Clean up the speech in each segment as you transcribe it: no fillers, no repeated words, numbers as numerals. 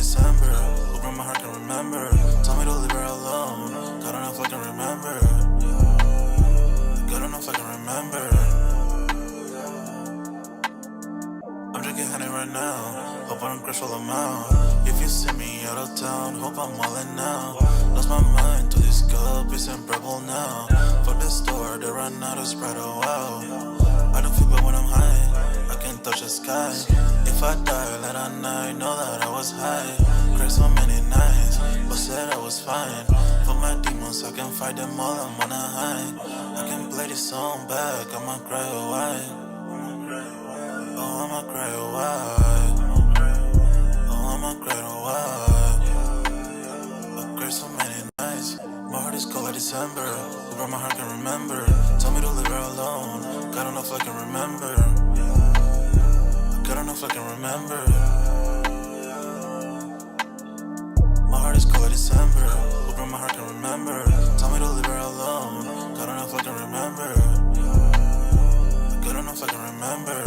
December. Open my heart can remember. Tell me to leave her alone. God, I don't know if I can remember. God, I don't know if I can remember. I'm drinking honey right now. Hope I don't crash all I'm out. If you see me out of town, hope I'm all in now. Lost my mind to this cup, it's unbearable now. For the store, they run out of Sprite, oh wow. I don't feel bad when I'm high, I can't touch the sky. If I die late at night, know that I was high. Cried so many nights, but said I was fine. For my demons, I can fight them all, I'm on a high. I can play this song back, I'ma cry a while. Oh, I'ma cry a while. Oh, I'ma cry a while. I cried so many nights. My heart is cold like December. Who brought my heart can remember. Tell me to leave her alone. God, I don't know if I can remember. God, I don't know if I can remember. My heart is cold like December. Who brought my heart can remember. Tell me to leave her alone. God, I don't know if I can remember. God, I don't know if I can remember.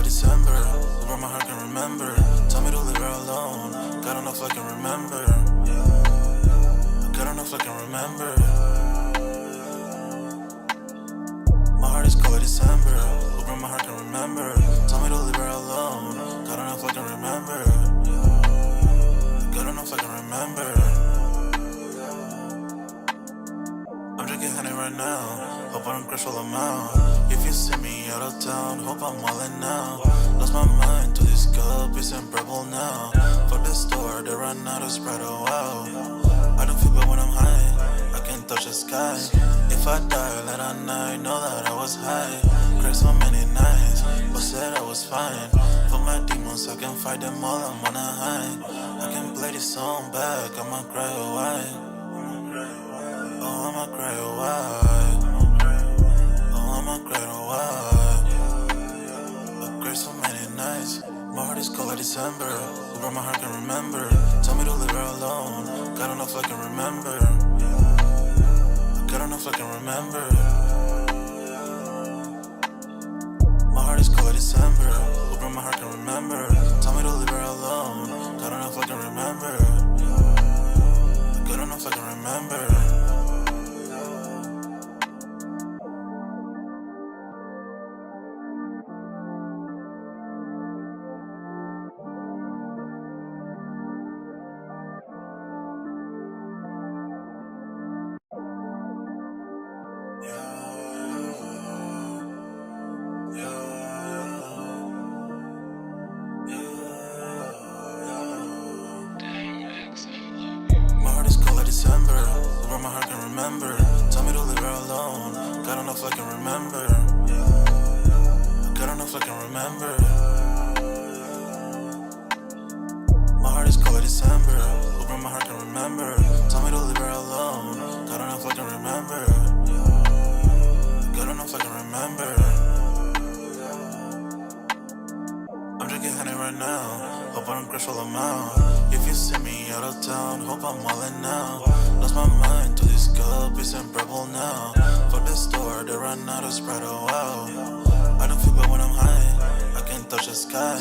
December, where my heart can remember. Tell me to leave her alone. God, I don't know if I can remember. God, I don't know if I can remember. My heart is cold like December, where my heart can remember. Tell me to leave her alone. God, I don't know if I can remember. God, I don't know if I can remember. I'm drinking honey right now. Hope I don't crash all I'm out. If you see me out of town, hope I'm all in now. Lost my mind to this cup, it's unbearable now. For the store, they run out of Sprite, oh wow. I don't feel bad when I'm high, I can't touch the sky. If I die late at night, know that I was high. Cried so many nights, but said I was fine. For my demons, I can fight them all, I'm on a high. I can play this song back, I'ma cry a while. Oh, I'ma cry a while. Oh, I'ma cry a while. I cried so many nights. My heart is cold like December. Who brought my heart can remember. Tell me to leave her alone. God, I don't know if I can remember. God, I don't know if I can remember. My heart is cold like December. Who brought my heart can remember. Tell me to leave her alone. God, I don't know if I can remember. God, I don't know if I can remember. December, where my heart can remember. Tell me to leave her alone. God, I don't know if I can remember. God, I don't know if I can remember. My heart is cold like December, where my heart can remember. Tell me to leave her alone. God, I don't know if I can remember. God, I don't know if I can remember. I'm drinking honey right now. Hope I don't crash all I'm out. If you see me out of town, hope I'm all in now. Lost my mind to this cup, it's unbearable now. For the store, they run out of Sprite, oh wow. I don't feel bad when I'm high, I can't touch the sky.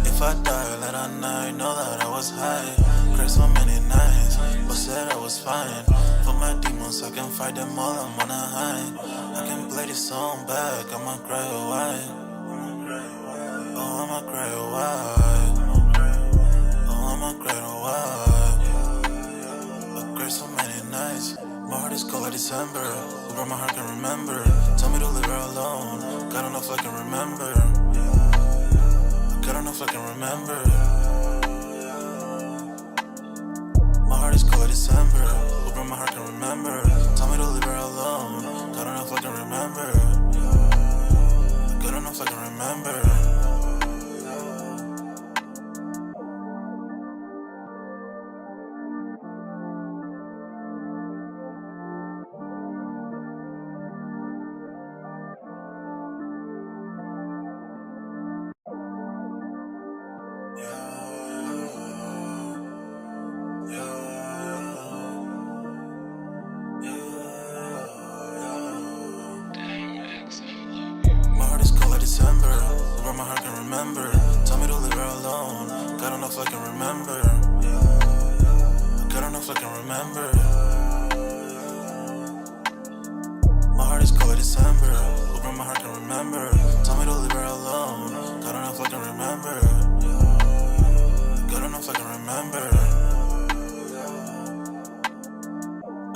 If I die late at night, know that I was high. Cried so many nights, but said I was fine. For my demons, I can fight them all, I'm on a high. I can play this song back, I'ma cry a while. Oh, I'ma cry a while. Oh, I'ma cry a while. I cried so many nights. My heart is cold like December. Who brought my heart can remember. Tell me to leave her alone. God, I don't know if I can remember. God, I don't know if I can remember. My heart is cold like December. Who brought my heart can remember. Tell me to leave her alone. God, I don't know if I can remember. God, I don't know if I can remember. remember. Tell me to leave her alone. God enough I can remember. God enough I can remember. My heart is cold like December. Open my heart can remember. Tell me to leave her alone. God enough I can remember. God enough I can remember.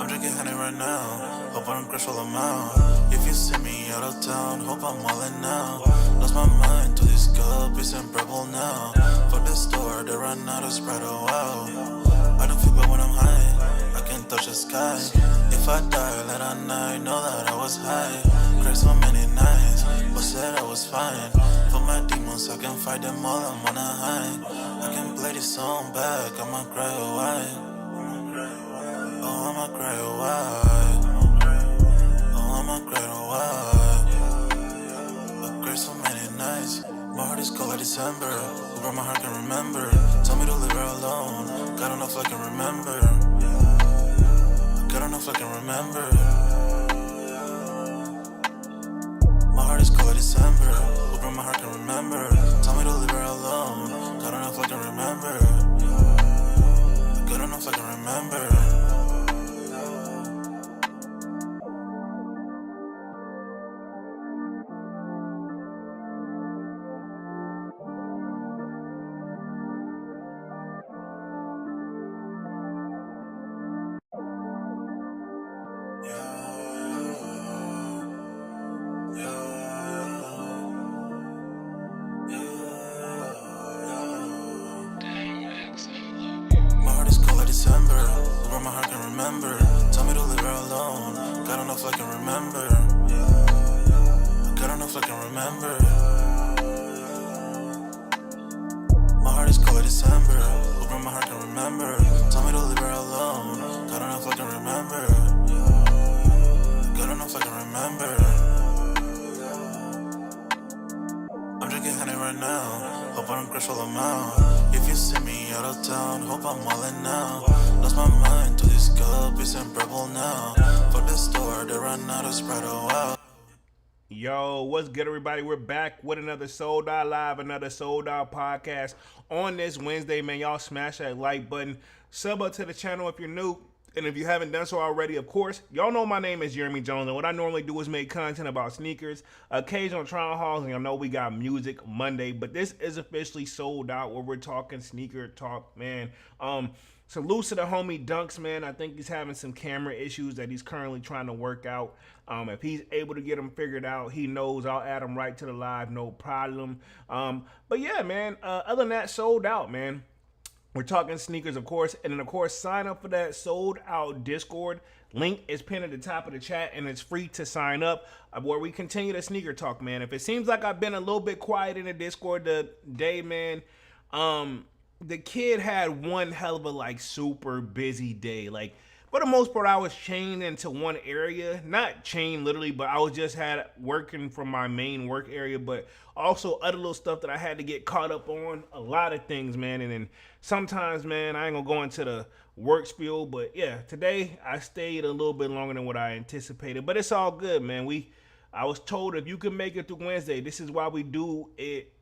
I'm drinking honey right now. Hope I don't crash while I'm out. If you see me out of town, hope I'm wildin' now. Lost my mind to this cup, it's unbearable now. For the store, they run out of Sprite, oh wow. I don't feel bad when I'm high, I can't touch the sky. If I die, let I night, know that I was high. Cried so many nights, but said I was fine. For my demons, I can fight them all, I'm on a high. I can play this song back, I'ma cry a while. Oh, I'ma cry a while. Oh, I'ma cry a while. I cried so many nights. My heart is cold like December. Over my heart can remember. Tell me to leave her alone. God enough I can remember. God enough I can remember. My heart is cold like December. Over my heart can remember. Tell me to leave her alone. God enough I can remember. God enough I can remember. My heart is cold like December. Over my heart can remember. Tell me to leave her alone. God enough I can remember. God enough I can remember. My heart is cold like December. Over my heart can remember. Tell me to leave her alone. God enough I can remember. God enough I can remember. I'm drinking honey right now. Hope I don't crash while I'm out. If you see me out of town, hope I'm wildin' now. Lost my mind to this cup, it's unbearable now. For the store, they run out of Sprite, oh wow. Yo, what's good, everybody? We're back with another Sold Out Live, another Sold Out podcast on this Wednesday, man. Y'all smash that like button, sub up to the channel if you're new, and if you haven't done so already, of course, y'all know my name is Jeremy Jones, and what I normally do is make content about sneakers, occasional trial hauls, and y'all know we got Music Monday, but this is officially sold out where we're talking sneaker talk, man. Salute to the homie Dunks, man. I think he's having some camera issues that he's currently trying to work out. If he's able to get them figured out, he knows I'll add him right to the live, no problem. But yeah, man, other than that, sold out, man. We're talking sneakers, of course, and then, of course, sign up for that Sold Out Discord. Link is pinned at the top of the chat, and it's free to sign up, where we continue the sneaker talk, man. If it seems like I've been a little bit quiet in the Discord today, man, the kid had one hell of a, super busy day. For the most part, I was chained into one area. Not chained literally, but I was just working from my main work area, but also other little stuff that I had to get caught up on. A lot of things, man. And then sometimes, man, I ain't gonna go into the work spiel, but yeah, today I stayed a little bit longer than what I anticipated, but it's all good, man. I was told if you can make it through Wednesday, this is why we do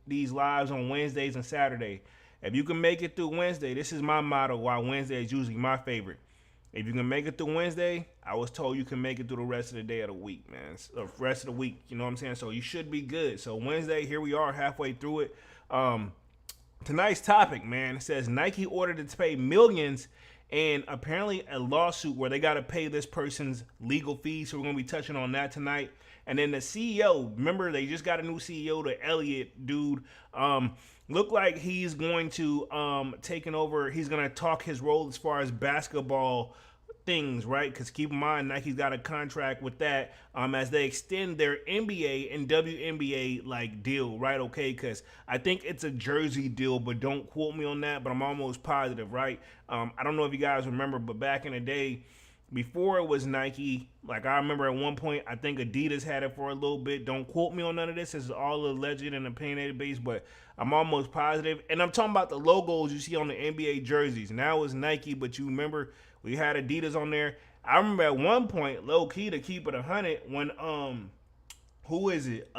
these lives on Wednesdays and Saturday. If you can make it through Wednesday, this is my motto, why Wednesday is usually my favorite. If you can make it through Wednesday, I was told you can make it through the rest of the day of the week, man. The rest of the week, you know what I'm saying? So you should be good. So Wednesday, here we are halfway through it. Tonight's topic, man, it says Nike ordered to pay millions and apparently a lawsuit where they got to pay this person's legal fees. So we're going to be touching on that tonight. And then the CEO, remember they just got a new CEO, the Elliott dude, look like he's going to taking over. He's going to talk his role as far as basketball things, right? Because keep in mind, Nike's got a contract with that as they extend their NBA and WNBA deal, right? Okay, because I think it's a jersey deal, but don't quote me on that. But I'm almost positive, right? I don't know if you guys remember, but back in the day, before it was Nike, I remember at one point, I think Adidas had it for a little bit. Don't quote me on none of this. This is all alleged and opinionated base, but I'm almost positive. And I'm talking about the logos you see on the NBA jerseys. Now it's Nike, but you remember we had Adidas on there. I remember at one point, low key to keep it 100, when who is it?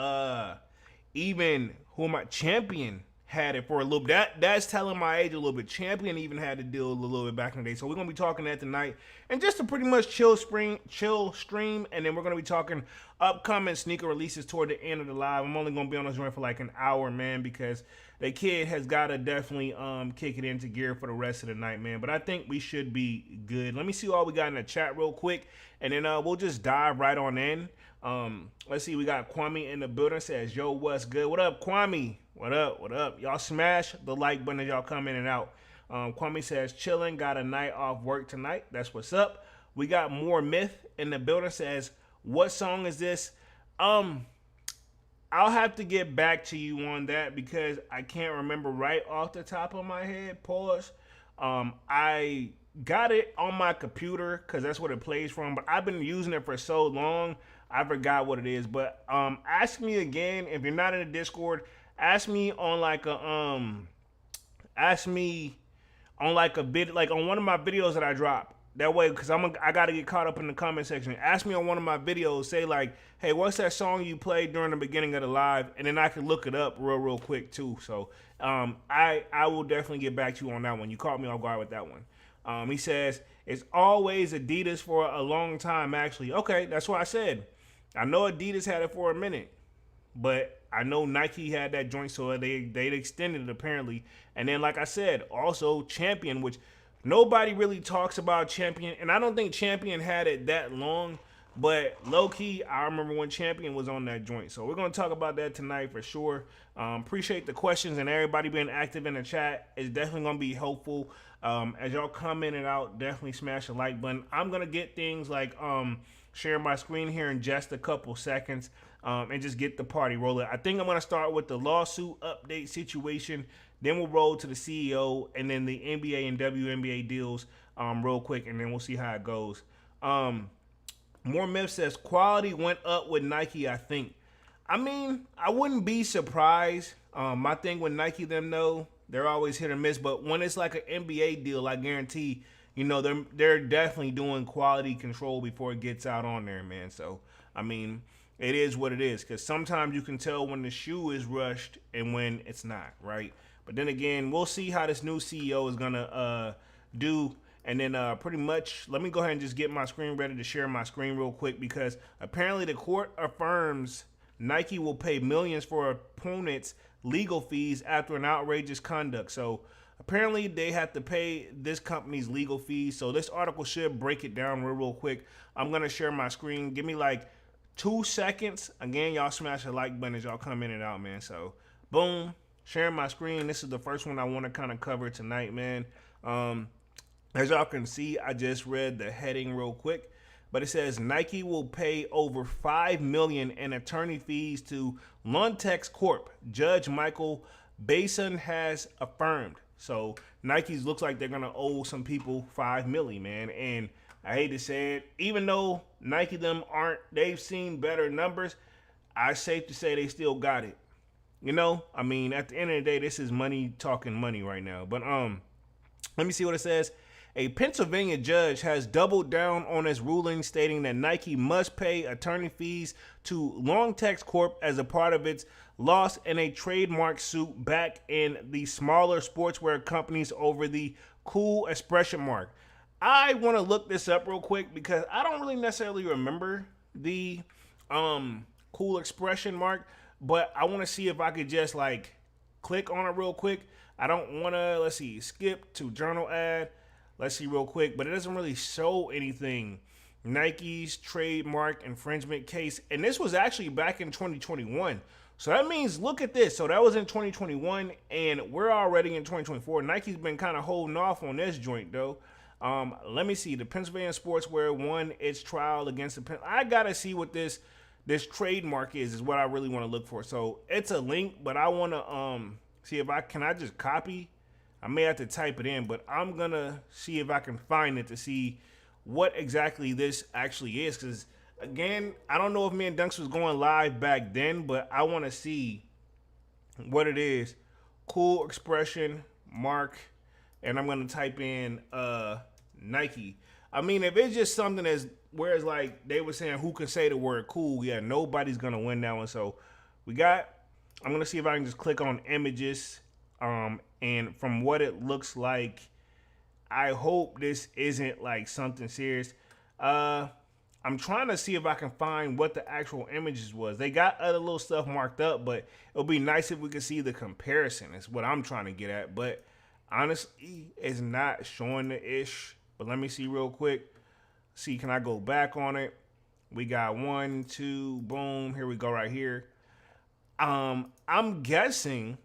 Even who am I? Champion had it for a little bit. That's telling my age a little bit. Champion even had to deal a little bit back in the day. So we're gonna be talking that tonight, and just a pretty much chill stream, and then we're gonna be talking upcoming sneaker releases toward the end of the live. I'm only gonna be on this joint for like an hour, man, because the kid has gotta definitely kick it into gear for the rest of the night, man. But I think we should be good. Let me see all we got in the chat real quick, and then we'll just dive right on in. Let's see, we got Kwame in the building. Says, yo, what's good? What up, Kwame? What up? What up? Y'all smash the like button as y'all come in and out. Kwame says, chilling, got a night off work tonight. That's what's up. We got more Myth in the building. Says, what song is this? I'll have to get back to you on that because I can't remember right off the top of my head. Pause. I got it on my computer because that's what it plays from, but I've been using it for so long, I forgot what it is. But ask me again if you're not in the Discord. Ask me on like a bit, like on one of my videos that I drop. That way, because I got to get caught up in the comment section. Ask me on one of my videos. Say like, hey, what's that song you played during the beginning of the live? And then I can look it up real quick too. So I will definitely get back to you on that one. You caught me off guard with that one. He says, it's always Adidas for a long time, actually. Okay, that's what I said. I know Adidas had it for a minute, but I know Nike had that joint, so they extended it apparently. And then, like I said, also Champion, which nobody really talks about Champion, and I don't think Champion had it that long, but low-key, I remember when Champion was on that joint. So we're going to talk about that tonight for sure. Appreciate the questions and everybody being active in the chat. It's definitely going to be helpful. As y'all come in and out, definitely smash the like button. I'm going to get things like sharing my screen here in just a couple seconds and just get the party rolling. I think I'm going to start with the lawsuit update situation. Then we'll roll to the CEO and then the NBA and WNBA deals real quick, and then we'll see how it goes. More Myth says, quality went up with Nike, I think. I mean, I wouldn't be surprised. My thing with Nike, them though, they're always hit or miss. But when it's like an NBA deal, I guarantee, you know, they're definitely doing quality control before it gets out on there, man. So, I mean, it is what it is. Because sometimes you can tell when the shoe is rushed and when it's not, right? But then again, we'll see how this new CEO is going to do. And then pretty much, let me go ahead and just get my screen ready to share my screen real quick, because apparently the court affirms Nike will pay millions for opponents' legal fees after an outrageous conduct. So apparently they have to pay this company's legal fees. So this article should break it down real quick. I'm going to share my screen. Give me like 2 seconds. Again, y'all smash the like button as y'all come in and out, man. So boom, sharing my screen. This is the first one I want to kind of cover tonight, man. As y'all can see, I just read the heading real quick, but it says Nike will pay over $5 million in attorney fees to Luntex Corp. Judge Michael Basin has affirmed. So Nike's looks like they're gonna owe some people $5 million, man. And I hate to say it, even though Nike they've seen better numbers, I'm safe to say they still got it. You know, I mean, at the end of the day, this is money talking money right now. But let me see what it says. A Pennsylvania judge has doubled down on his ruling, stating that Nike must pay attorney fees to Longtex Corp as a part of its loss in a trademark suit back in the smaller sportswear companies over the Cool Expression mark. I want to look this up real quick because I don't really necessarily remember the Cool Expression mark, but I want to see if I could just like click on it real quick. I don't want to, let's see, skip to journal ad. Let's see real quick, but it doesn't really show anything. Nike's trademark infringement case, and this was actually back in 2021. So that means, look at this. So that was in 2021, and we're already in 2024. Nike's been kind of holding off on this joint, though. Let me see. The Pennsylvania Sportswear won its trial against the I gotta see what this trademark is what I really want to look for. So it's a link, but I want to see if I just copy. I may have to type it in, but I'm going to see if I can find it to see what exactly this actually is. Because, again, I don't know if me and Dunks was going live back then, but I want to see what it is. Cool Expression mark, and I'm going to type in Nike. I mean, if it's just something that's where it's like they were saying who can say the word cool, yeah, nobody's going to win that one. So we got I'm gonna see if I can just click on images. And from what it looks like, I hope this isn't like something serious. I'm trying to see if I can find what the actual images was. They got other little stuff marked up, but it'll be nice if we could see the comparison. Is what I'm trying to get at. But honestly, it's not showing the ish. But let me see real quick. See, can I go back on it? We got 1, 2, boom. Here we go right here. I'm guessing,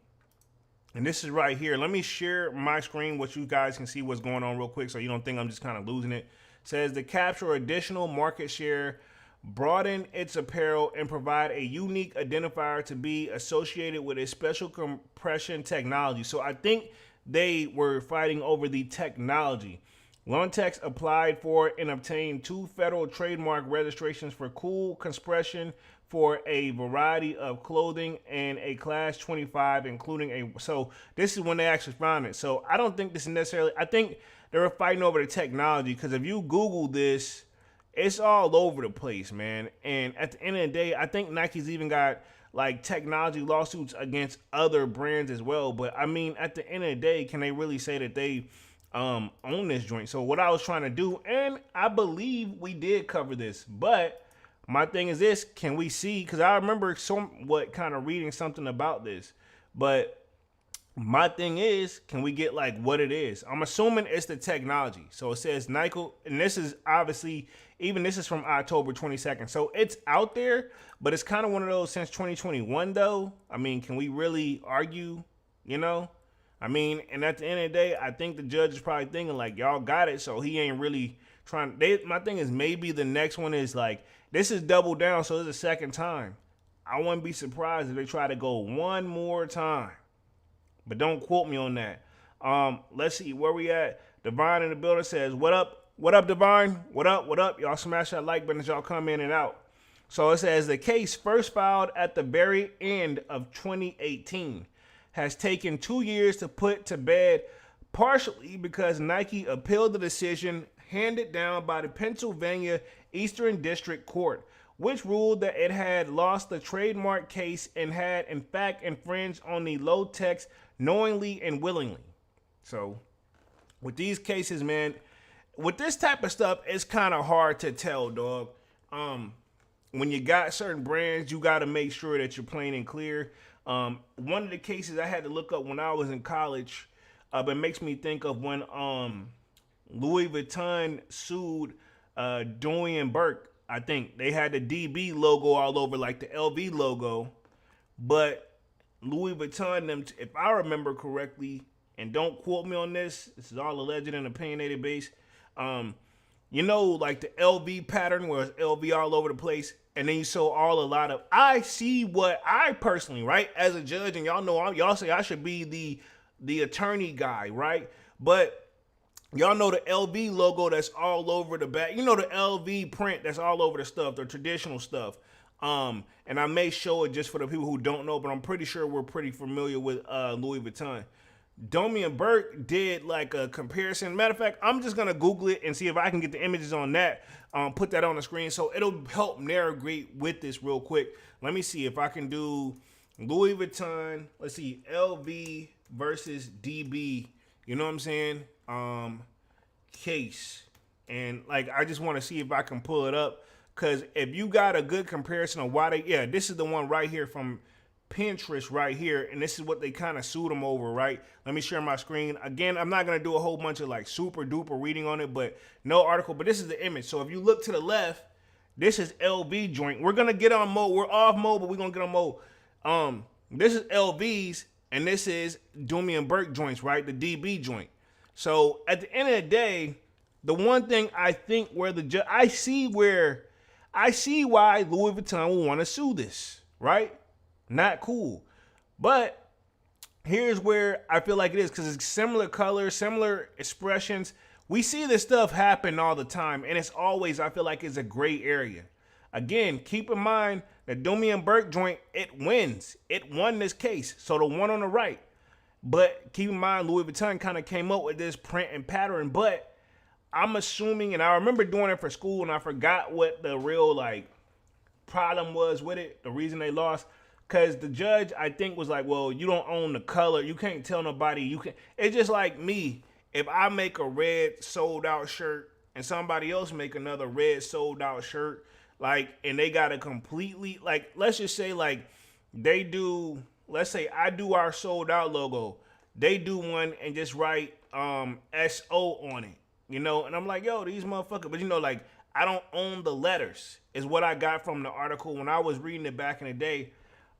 and this is right here. Let me share my screen what you guys can see what's going on real quick so you don't think I'm just kind of losing it. It says to capture additional market share, broaden its apparel, and provide a unique identifier to be associated with a special compression technology. So I think they were fighting over the technology. Lontex applied for and obtained 2 federal trademark registrations for cool compression for a variety of clothing and a class 25, including a, so this is when they actually found it. So I don't think this is necessarily, I think they were fighting over the technology, because if you Google this, it's all over the place, man. And at the end of the day, I think Nike's even got like technology lawsuits against other brands as well. But I mean, at the end of the day, can they really say that they own this joint? So what I was trying to do, and I believe we did cover this, but my thing is this: can we see? Because I remember somewhat kind of reading something about this, but my thing is, can we get like what it is? I'm assuming it's the technology. So it says Nike, and this is obviously, even this is from October 22nd. So it's out there, but it's kind of one of those since 2021 though. I mean, can we really argue, you know? I mean, and at the end of the day, I think the judge is probably thinking like, y'all got it, so he ain't really trying. My thing is, maybe the next one is like, this is double down, so it's a second time. I wouldn't be surprised if they try to go one more time, but don't quote me on that. Let's see where we at. Divine in the building says, "What up? What up, Divine? What up? What up? Y'all smash that like button as y'all come in and out." So it says the case first filed at the very end of 2018 has taken 2 years to put to bed, partially because Nike appealed the decision handed down by the Pennsylvania Eastern District Court, which ruled that it had lost the trademark case and had in fact infringed on the low text knowingly and willingly. So with these cases, man, with this type of stuff, it's kind of hard to tell, dog. When you got certain brands, you got to make sure that you're plain and clear. One of the cases I had to look up when I was in college, but makes me think of when Louis Vuitton sued Dory and Burke. I think they had the DB logo all over, like the LV logo, but Louis Vuitton, them, if I remember correctly, and don't quote me on this, this is all alleged and opinionated based. You know, like the LV pattern where it's LV all over the place, and then you saw all a lot of. I see what I personally, right, as a judge, and y'all know, y'all say I should be the attorney guy, right? But y'all know the LV logo that's all over the back. You know the LV print that's all over the stuff, the traditional stuff. And I may show it just for the people who don't know, but I'm pretty sure we're pretty familiar with Louis Vuitton. Domi and Burke did like a comparison. Matter of fact, I'm just gonna Google it and see if I can get the images on that. Put that on the screen, so it'll help navigate with this real quick. Let me see if I can do Louis Vuitton. Let's see, LV versus DB. You know what I'm saying? Case, and like I just want to see if I can pull it up, because if you got a good comparison of why they, yeah, this is the one right here from Pinterest right here, and this is what they kind of sued them over, right? Let me share my screen again. I'm not gonna do a whole bunch of like super duper reading on it, but no article, but this is the image. So if you look to the left, this is LV joint. We're gonna get on mode. We're off mode, but we're gonna get on mode. This is LV's, and this is Domi and Burke joints, right? The DB joint. So at the end of the day, the one thing I think where I see why Louis Vuitton will want to sue this, right? Not cool. But here's where I feel like it is, because it's similar colors, similar expressions. We see this stuff happen all the time, and it's always, I feel like, it's a gray area. Again, keep in mind that Domi and Burke joint, it wins. It won this case. So the one on the right. But keep in mind, Louis Vuitton kind of came up with this print and pattern. But I'm assuming, and I remember doing it for school, and I forgot what the real like problem was with it, the reason they lost. Because the judge, I think, was like, well, you don't own the color. You can't tell nobody. You can. It's just like me. If I make a red sold out shirt and somebody else make another red sold out shirt, like, and they got a completely, like, let's just say, like, they do, let's say I do our sold out logo. They do one and just write SO on it, you know? And I'm like, yo, these motherfuckers, but you know, like, I don't own the letters, is what I got from the article when I was reading it back in the day.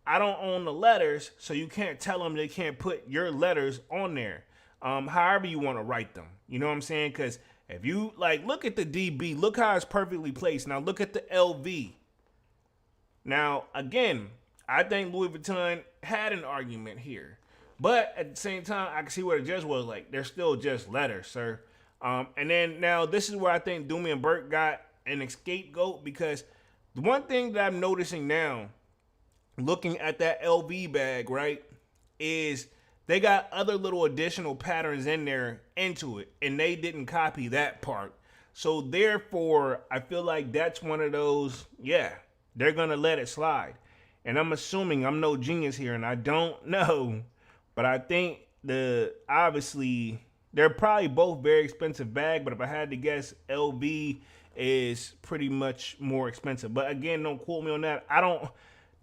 I don't own the letters, so you can't tell them they can't put your letters on there. However you want to write them. You know what I'm saying? Because if you, like, look at the DB, look how it's perfectly placed. Now look at the LV. Now, again, I think Louis Vuitton had an argument here. But at the same time, I can see where the judge was like, they're still just letters, sir. And then now this is where I think Doomie and Burke got an scapegoat, because the one thing that I'm noticing now, looking at that LV bag, right, is they got other little additional patterns in there into it, and they didn't copy that part. So therefore, I feel like that's one of those, yeah, they're going to let it slide. And I'm assuming, I'm no genius here, and I don't know, but I think obviously, they're probably both very expensive bag, but if I had to guess, LV is pretty much more expensive. But again, don't quote me on that. I don't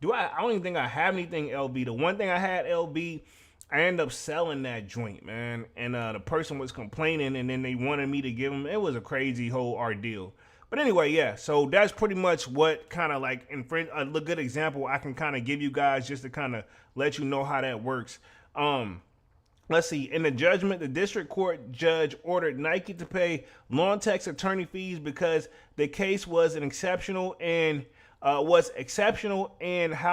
even think I have anything LV. The one thing I had LV, I ended up selling that joint, man. And the person was complaining, and then they wanted me to give them. It was a crazy whole ordeal. But anyway, yeah. So that's pretty much what kind of like a good example I can kind of give you guys just to kind of let you know how that works. Let's see. In the judgment, the district court judge ordered Nike to pay Lawn Tech's attorney fees because the case was exceptional in how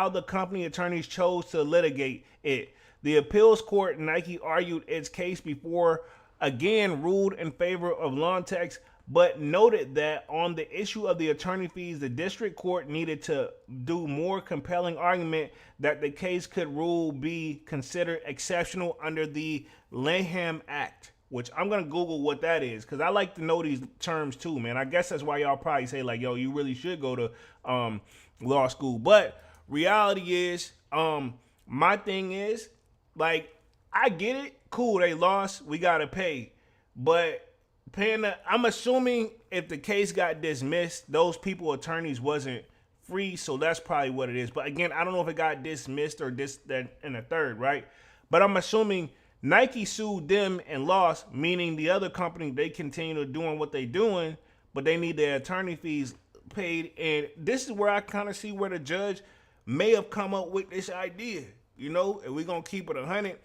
the company attorneys chose to litigate it. The appeals court, Nike, argued its case before, again ruled in favor of Lawn Tech's, but noted that on the issue of the attorney fees, the district court needed to do more compelling argument that the case could be considered exceptional under the Lanham Act, which I'm going to Google what that is, because I like to know these terms too, man. I guess that's why y'all probably say, like, yo, you really should go to law school. But reality is, my thing is, like, I get it. Cool, they lost. We got to pay. But I'm assuming if the case got dismissed, those attorneys wasn't free, so that's probably what it is. But again, I don't know if it got dismissed or this, that, and the third, right? But I'm assuming Nike sued them and lost, meaning the other company, they continue doing what they doing, but they need their attorney fees paid. And this is where I kind of see where the judge may have come up with this idea, you know, and we're going to keep it 100.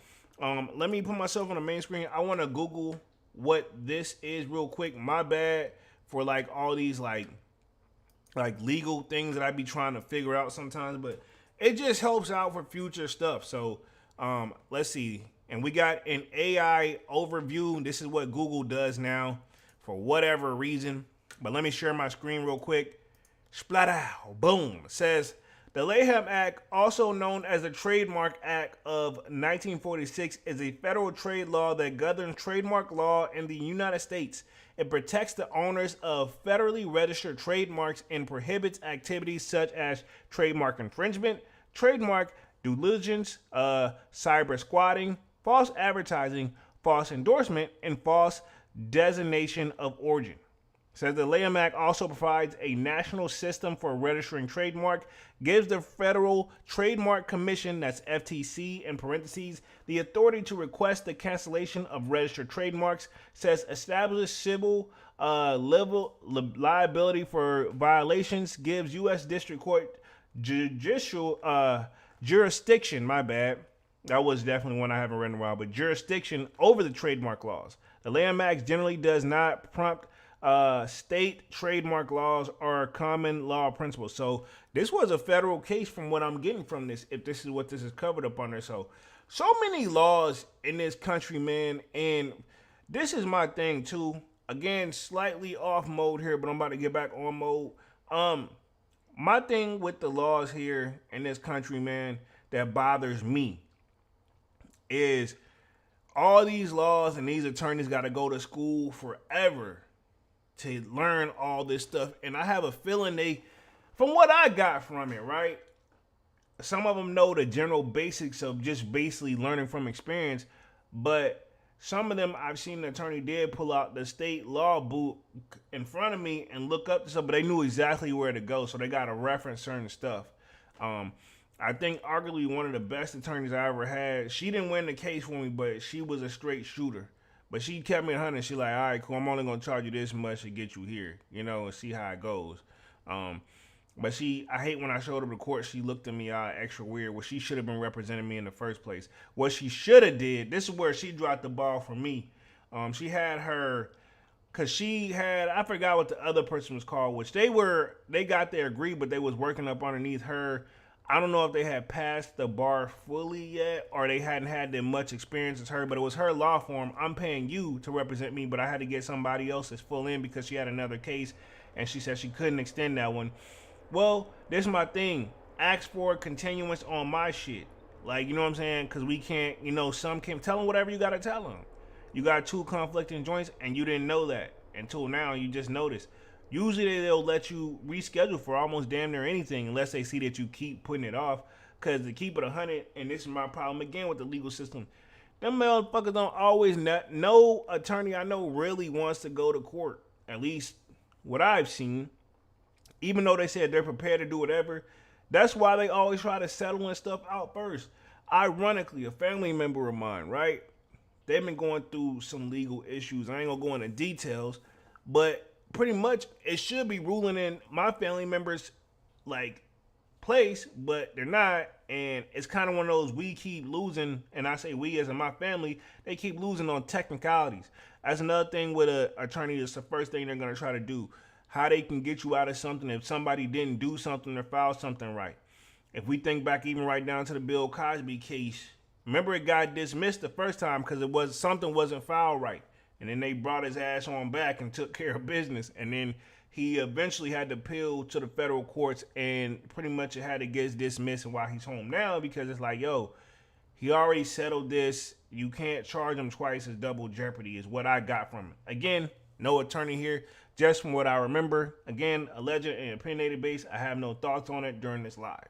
Let me put myself on the main screen. I want to Google what this is real quick. My bad for like all these like legal things that I be trying to figure out sometimes, but it just helps out for future stuff. So let's see. And we got an AI overview. This is what Google does now for whatever reason. But let me share my screen real quick. Splatow, boom. It says the Lanham Act, also known as the Trademark Act of 1946, is a federal trade law that governs trademark law in the United States. It protects the owners of federally registered trademarks and prohibits activities such as trademark infringement, trademark due diligence, cyber squatting, false advertising, false endorsement, and false designation of origin. Says the Lanham Act also provides a national system for registering trademark, gives the Federal Trademark Commission, that's FTC in parentheses, the authority to request the cancellation of registered trademarks, says establishes civil liability for violations, gives U.S. District Court judicial jurisdiction, my bad. That was definitely one I haven't read in a while, but jurisdiction over the trademark laws. The Lanham Act generally does not prompt state trademark laws or common law principles. So this was a federal case from what I'm getting from this, if this is what this is covered up under. So many laws in this country, man. And this is my thing too. Again, slightly off mode here, but I'm about to get back on mode. My thing with the laws here in this country, man, that bothers me is all these laws and these attorneys got to go to school forever to learn all this stuff. And I have a feeling from what I got from it, right? some of them know the general basics of just basically learning from experience, but some of them I've seen the attorney did pull out the state law book in front of me and look up to stuff, but they knew exactly where to go, so they got to reference certain stuff. Um, I think arguably one of the best attorneys I ever had. She didn't win the case for me, but she was a straight shooter. But she kept me 100. She like, all right, cool. I'm only gonna charge you this much to get you here, and see how it goes. Um, but I hate when I showed up to court. She looked at me extra weird. Well, she should have been representing me in the first place. What she should have did. This is where she dropped the ball for me. She had her. Cause I forgot what the other person was called, which they got their agree, but they was working up underneath her. I don't know if they had passed the bar fully yet, or they hadn't had that much experience as her, but it was her law firm. I'm paying you to represent me, but I had to get somebody else's full in because she had another case, and she said she couldn't extend that one. Well, this is my thing. Ask for continuance on my shit. Like, you know what I'm saying? Because we can't, some can tell them whatever you got to tell them. You got two conflicting joints, and you didn't know that until now. You just noticed. Usually they'll let you reschedule for almost damn near anything unless they see that you keep putting it off. Because to keep it 100, and this is my problem again with the legal system, them motherfuckers don't always, no attorney I know really wants to go to court. At least what I've seen. Even though they said they're prepared to do whatever, that's why they always try to settle and stuff out first. Ironically, a family member of mine, right? They've been going through some legal issues. I ain't gonna go into details, but pretty much it should be ruling in my family members like place, but they're not, and it's kind of one of those we keep losing, and I say we as in my family, they keep losing on technicalities. That's another thing with an attorney. It's the first thing they're gonna try to do, how they can get you out of something if somebody didn't do something or file something right. If we think back even right down to the Bill Cosby case, remember it got dismissed the first time because something wasn't filed right. And then they brought his ass on back and took care of business. And then he eventually had to appeal to the federal courts, and pretty much it had to get dismissed, and why he's home now, because it's like, yo, he already settled this. You can't charge him twice as double jeopardy is what I got from it. Again, no attorney here, just from what I remember. Again, alleged and opinionated base. I have no thoughts on it during this live.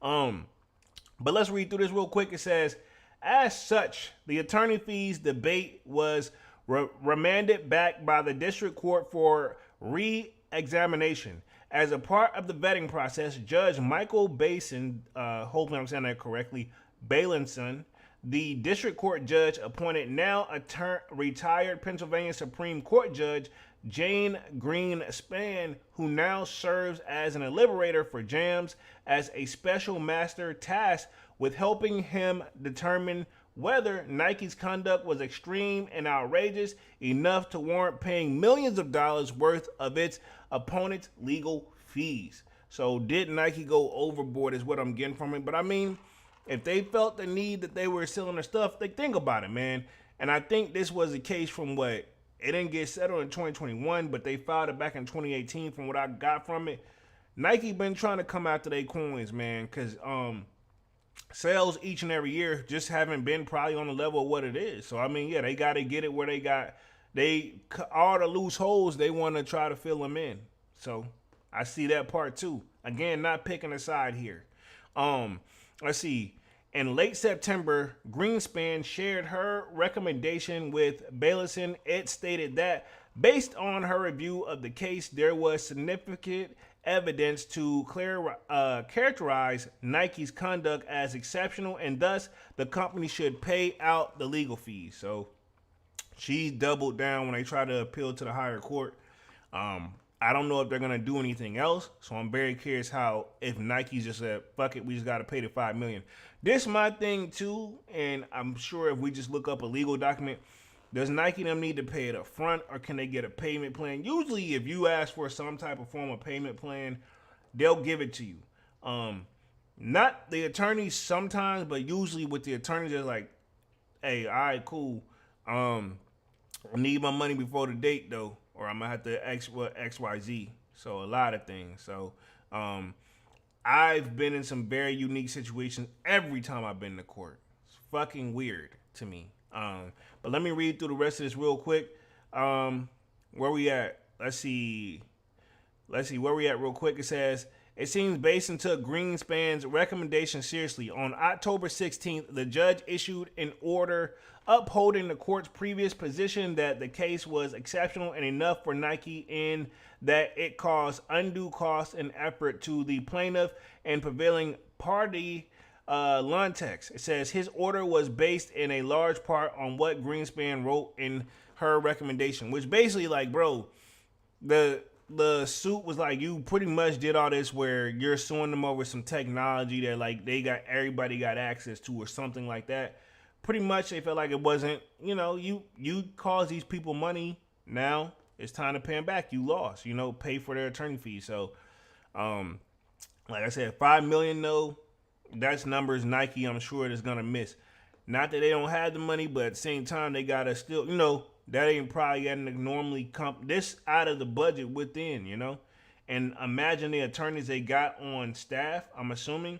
But let's read through this real quick. It says, as such, the attorney fees debate was remanded back by the district court for re-examination. As a part of the vetting process, Judge Michael Basin, hopefully I'm saying that correctly, Balinson, the district court judge, appointed now retired Pennsylvania Supreme Court Judge Jane Greenspan, who now serves as an deliberator for JAMS, as a special master tasked with helping him determine whether Nike's conduct was extreme and outrageous enough to warrant paying millions of dollars worth of its opponent's legal fees. So did Nike go overboard is what I'm getting from it. But I mean, if they felt the need that they were selling their stuff, they think about it, man. And I think this was a case from what, it didn't get settled in 2021, but they filed it back in 2018 from what I got from it. Nike been trying to come after their coins, man, because sales each and every year just haven't been probably on the level of what it is. So I mean, yeah, they got to get it where all the loose holes, they want to try to fill them in. So I see that part too. Again, not picking a side here. Let's see. In late September, Greenspan shared her recommendation with Bailison. It stated that based on her review of the case, there was significant evidence to characterize Nike's conduct as exceptional, and thus the company should pay out the legal fees. So she doubled down when they tried to appeal to the higher court. I don't know if they're gonna do anything else, so I'm very curious if Nike's just said, fuck it, we just gotta pay the $5 million. This is my thing too, and I'm sure if we just look up a legal document, does Nike them need to pay it up front, or can they get a payment plan? Usually if you ask for some type of form of payment plan, they'll give it to you. Not the attorneys sometimes, but usually with the attorneys, they're like, hey, all right, cool. I need my money before the date though, or I'm gonna have to XYZ. So a lot of things. So I've been in some very unique situations every time I've been to court. It's fucking weird to me. But let me read through the rest of this real quick. Where we at? Let's see where we at real quick. It says, It seems Basin took Greenspan's recommendation seriously. On October 16th, the judge issued an order upholding the court's previous position that the case was exceptional and enough for Nike in that it caused undue cost and effort to the plaintiff and prevailing party, Lontex. It says his order was based in a large part on what Greenspan wrote in her recommendation, which basically, like, bro, the suit was like, you pretty much did all this where you're suing them over some technology that like everybody got access to or something like that. Pretty much they felt like it wasn't, you caused these people money. Now it's time to pay them back. You lost, pay for their attorney fees. So, like I said, $5 million though, that's numbers Nike, I'm sure, is gonna miss. Not that they don't have the money, but at the same time they gotta still, that ain't probably normally come this out of the budget within, And imagine the attorneys they got on staff. I'm assuming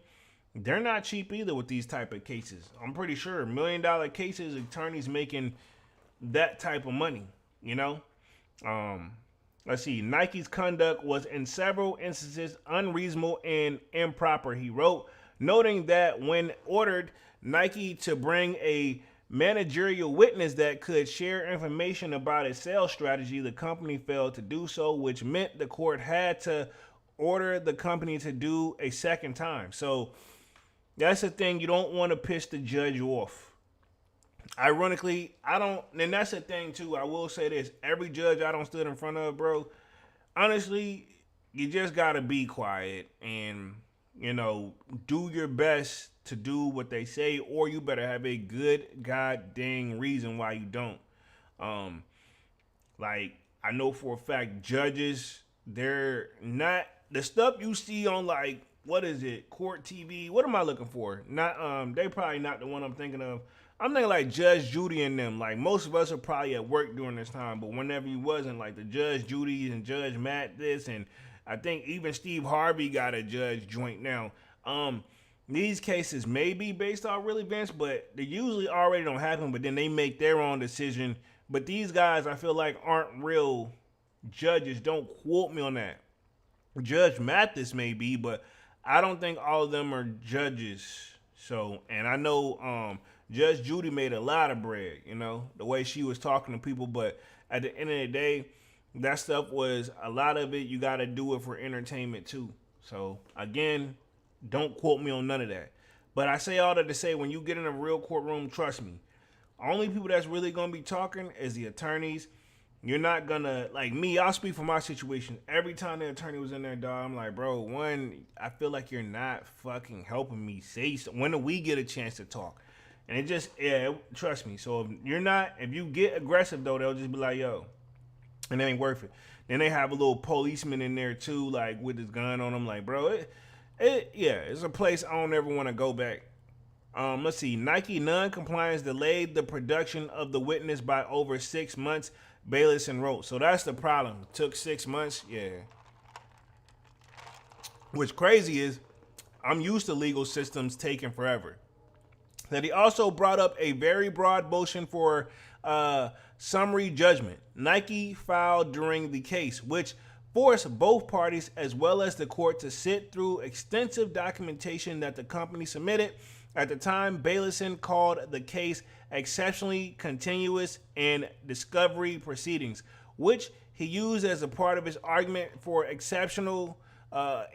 they're not cheap either with these type of cases. I'm pretty sure $1 million cases, attorneys making that type of money, Let's see. Nike's conduct was in several instances unreasonable and improper, he wrote, noting that when ordered Nike to bring a managerial witness that could share information about its sales strategy, the company failed to do so, which meant the court had to order the company to do a second time. So that's the thing. You don't want to piss the judge off. Ironically, and that's the thing too. I will say this. Every judge I don't stood in front of, bro, honestly, you just got to be quiet and, do your best to do what they say, or you better have a good goddamn reason why you don't. Like, I know for a fact judges, they're not the stuff you see on, like, what is it, court TV? What am I looking for? Not they probably not the one I'm thinking of. I'm thinking like Judge Judy and them. Like, most of us are probably at work during this time, but whenever you wasn't, like the Judge Judy and Judge Matt this, and I think even Steve Harvey got a judge joint now. These cases may be based off real events, but they usually already don't happen, but then they make their own decision. But these guys, I feel like, aren't real judges. Don't quote me on that. Judge Mathis may be, but I don't think all of them are judges. So, and I know Judge Judy made a lot of bread, the way she was talking to people. But at the end of the day, that stuff was, a lot of it, you got to do it for entertainment too. So, again, don't quote me on none of that. But I say all that to say, when you get in a real courtroom, trust me, only people that's really going to be talking is the attorneys. You're not going to, like me, I'll speak for my situation. Every time the attorney was in there, dog, I'm like, bro, one, I feel like you're not fucking helping me say so. When do we get a chance to talk? And it just, trust me. So if you get aggressive, though, they'll just be like, yo, and it ain't worth it. Then they have a little policeman in there, too, like, with his gun on him. Like, bro, it's a place I don't ever want to go back. Let's see. Nike non-compliance delayed the production of the witness by over 6 months, Baylison wrote. So that's the problem. It took 6 months. Yeah. What's crazy is I'm used to legal systems taking forever. That he also brought up a very broad motion for summary judgment Nike filed during the case, which forced both parties as well as the court to sit through extensive documentation that the company submitted. At the time, Baylison called the case exceptionally continuous in discovery proceedings, which he used as a part of his argument for exceptional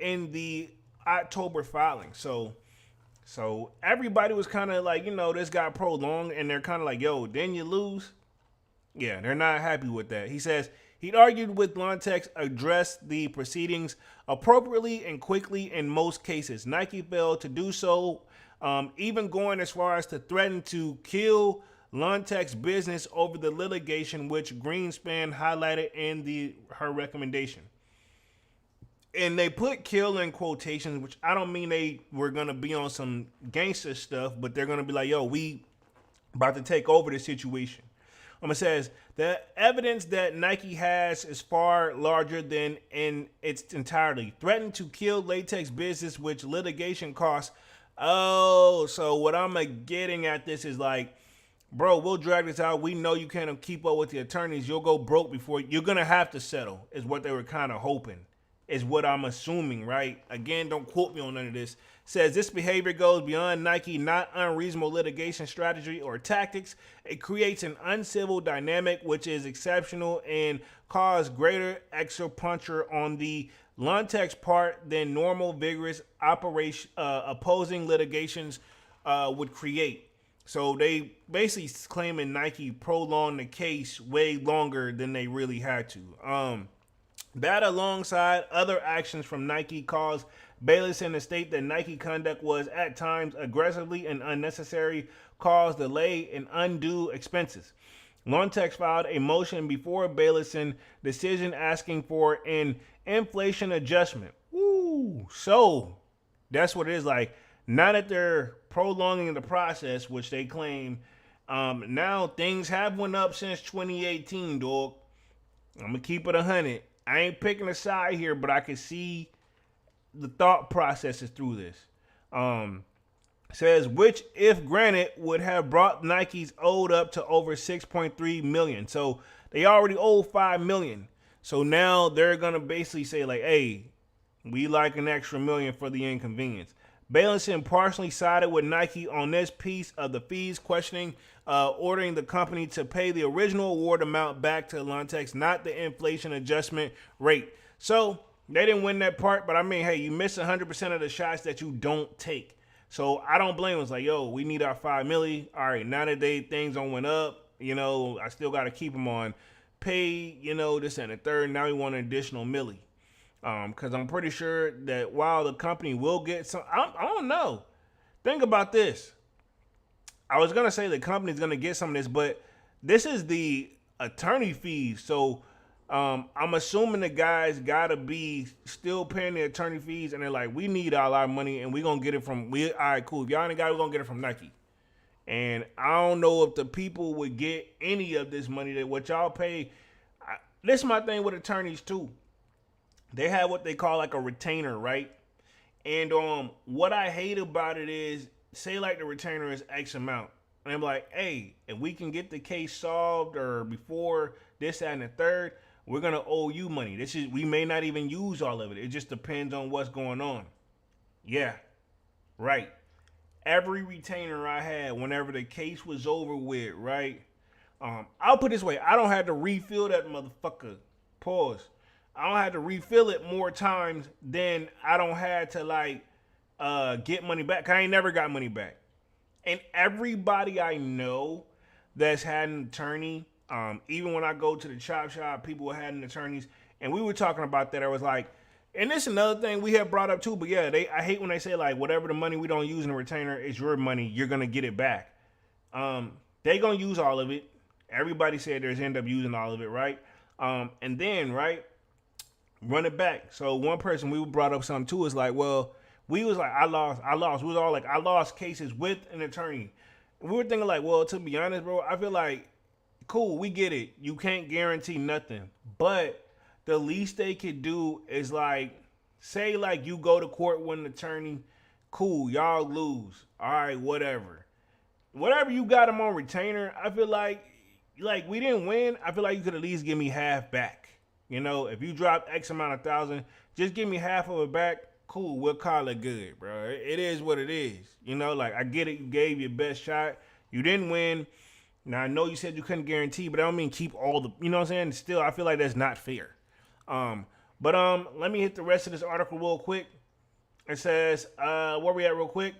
in the October filing. So everybody was kind of like, this got prolonged, and they're kind of like, yo, then you lose. Yeah, they're not happy with that. He says he'd argued with Lontex addressed the proceedings appropriately and quickly in most cases. Nike failed to do so, even going as far as to threaten to kill Lontex business over the litigation, which Greenspan highlighted in her recommendation. And they put kill in quotations, which I don't mean they were going to be on some gangster stuff, but they're going to be like, yo, we about to take over the situation. It says, the evidence that Nike has is far larger than in its entirety. Threatened to kill latex business, which litigation costs. Oh, so what I'm getting at this is like, bro, we'll drag this out. We know you can't keep up with the attorneys. You'll go broke before you're going to have to settle, is what they were kind of hoping. is what I'm assuming, right? Again, don't quote me on none of this. Says this behavior goes beyond Nike, not unreasonable litigation strategy or tactics. It creates an uncivil dynamic which is exceptional and cause greater acupuncture on the Lundtech's part than normal vigorous operation opposing litigations would create. So they basically claiming Nike prolonged the case way longer than they really had to. That alongside other actions from Nike caused Baylison to state that Nike conduct was at times aggressively and unnecessary, caused delay and undue expenses. Lontex filed a motion before Baylison decision asking for an inflation adjustment. Woo! So that's what it is like. Now that they're prolonging the process, which they claim, now things have went up since 2018, dog. I'm gonna keep it 100. I ain't picking a side here, but I can see the thought processes through this. Says which, if granted, would have brought Nike's owed up to over 6.3 million. So they already owe 5 million. So now they're gonna basically say like, hey, we like an extra million for the inconvenience. Baylison partially sided with Nike on this piece of the fees, questioning, ordering the company to pay the original award amount back to Lontex, not the inflation adjustment rate. So they didn't win that part, but I mean, hey, you miss 100% of the shots that you don't take. So I don't blame them. It's like, yo, we need our 5 milli. All right, now that things don't went up, I still got to keep them on pay, this and the third. Now we want an additional milli. Because I'm pretty sure that while the company will get some, I don't know. Think about this. I was going to say the company's going to get some of this, but this is the attorney fees. So I'm assuming the guys got to be still paying the attorney fees, and they're like, we need all our money, and we're going to get it from, all right, cool. If y'all ain't got it, we're going to get it from Nike. And I don't know if the people would get any of this money that what y'all pay. This is my thing with attorneys, too. They have what they call like a retainer, right? And what I hate about it is, say like the retainer is X amount. And I'm like, hey, if we can get the case solved or before this, that, and the third, we're going to owe you money. We may not even use all of it. It just depends on what's going on. Yeah, right. Every retainer I had whenever the case was over with, right? I'll put it this way. I don't have to refill that motherfucker. Pause. I don't have to refill it more times than I don't have to get money back. I ain't never got money back. And everybody I know that's had an attorney, even when I go to the chop shop, people had an attorneys, and we were talking about that. I was like, and this is another thing we have brought up too, but yeah, I hate when they say like whatever the money we don't use in a retainer is your money, you're gonna get it back. They gonna use all of it. Everybody said they're end up using all of it, right? And then, right, run it back. So one person we brought up something too is like, well, we was like, I lost. We was all like, I lost cases with an attorney. And we were thinking like, well, to be honest, bro, I feel like, cool, we get it. You can't guarantee nothing. But the least they could do is like, say like you go to court with an attorney, cool, y'all lose. All right, whatever. Whatever you got them on retainer, I feel like we didn't win. I feel like you could at least give me half back. If you drop X amount of thousand, just give me half of it back. Cool, we'll call it good, bro. It is what it is. I get it. You gave your best shot. You didn't win. Now, I know you said you couldn't guarantee, but I don't mean keep all the, you know what I'm saying? Still, I feel like that's not fair. But let me hit the rest of this article real quick. It says, where we at real quick?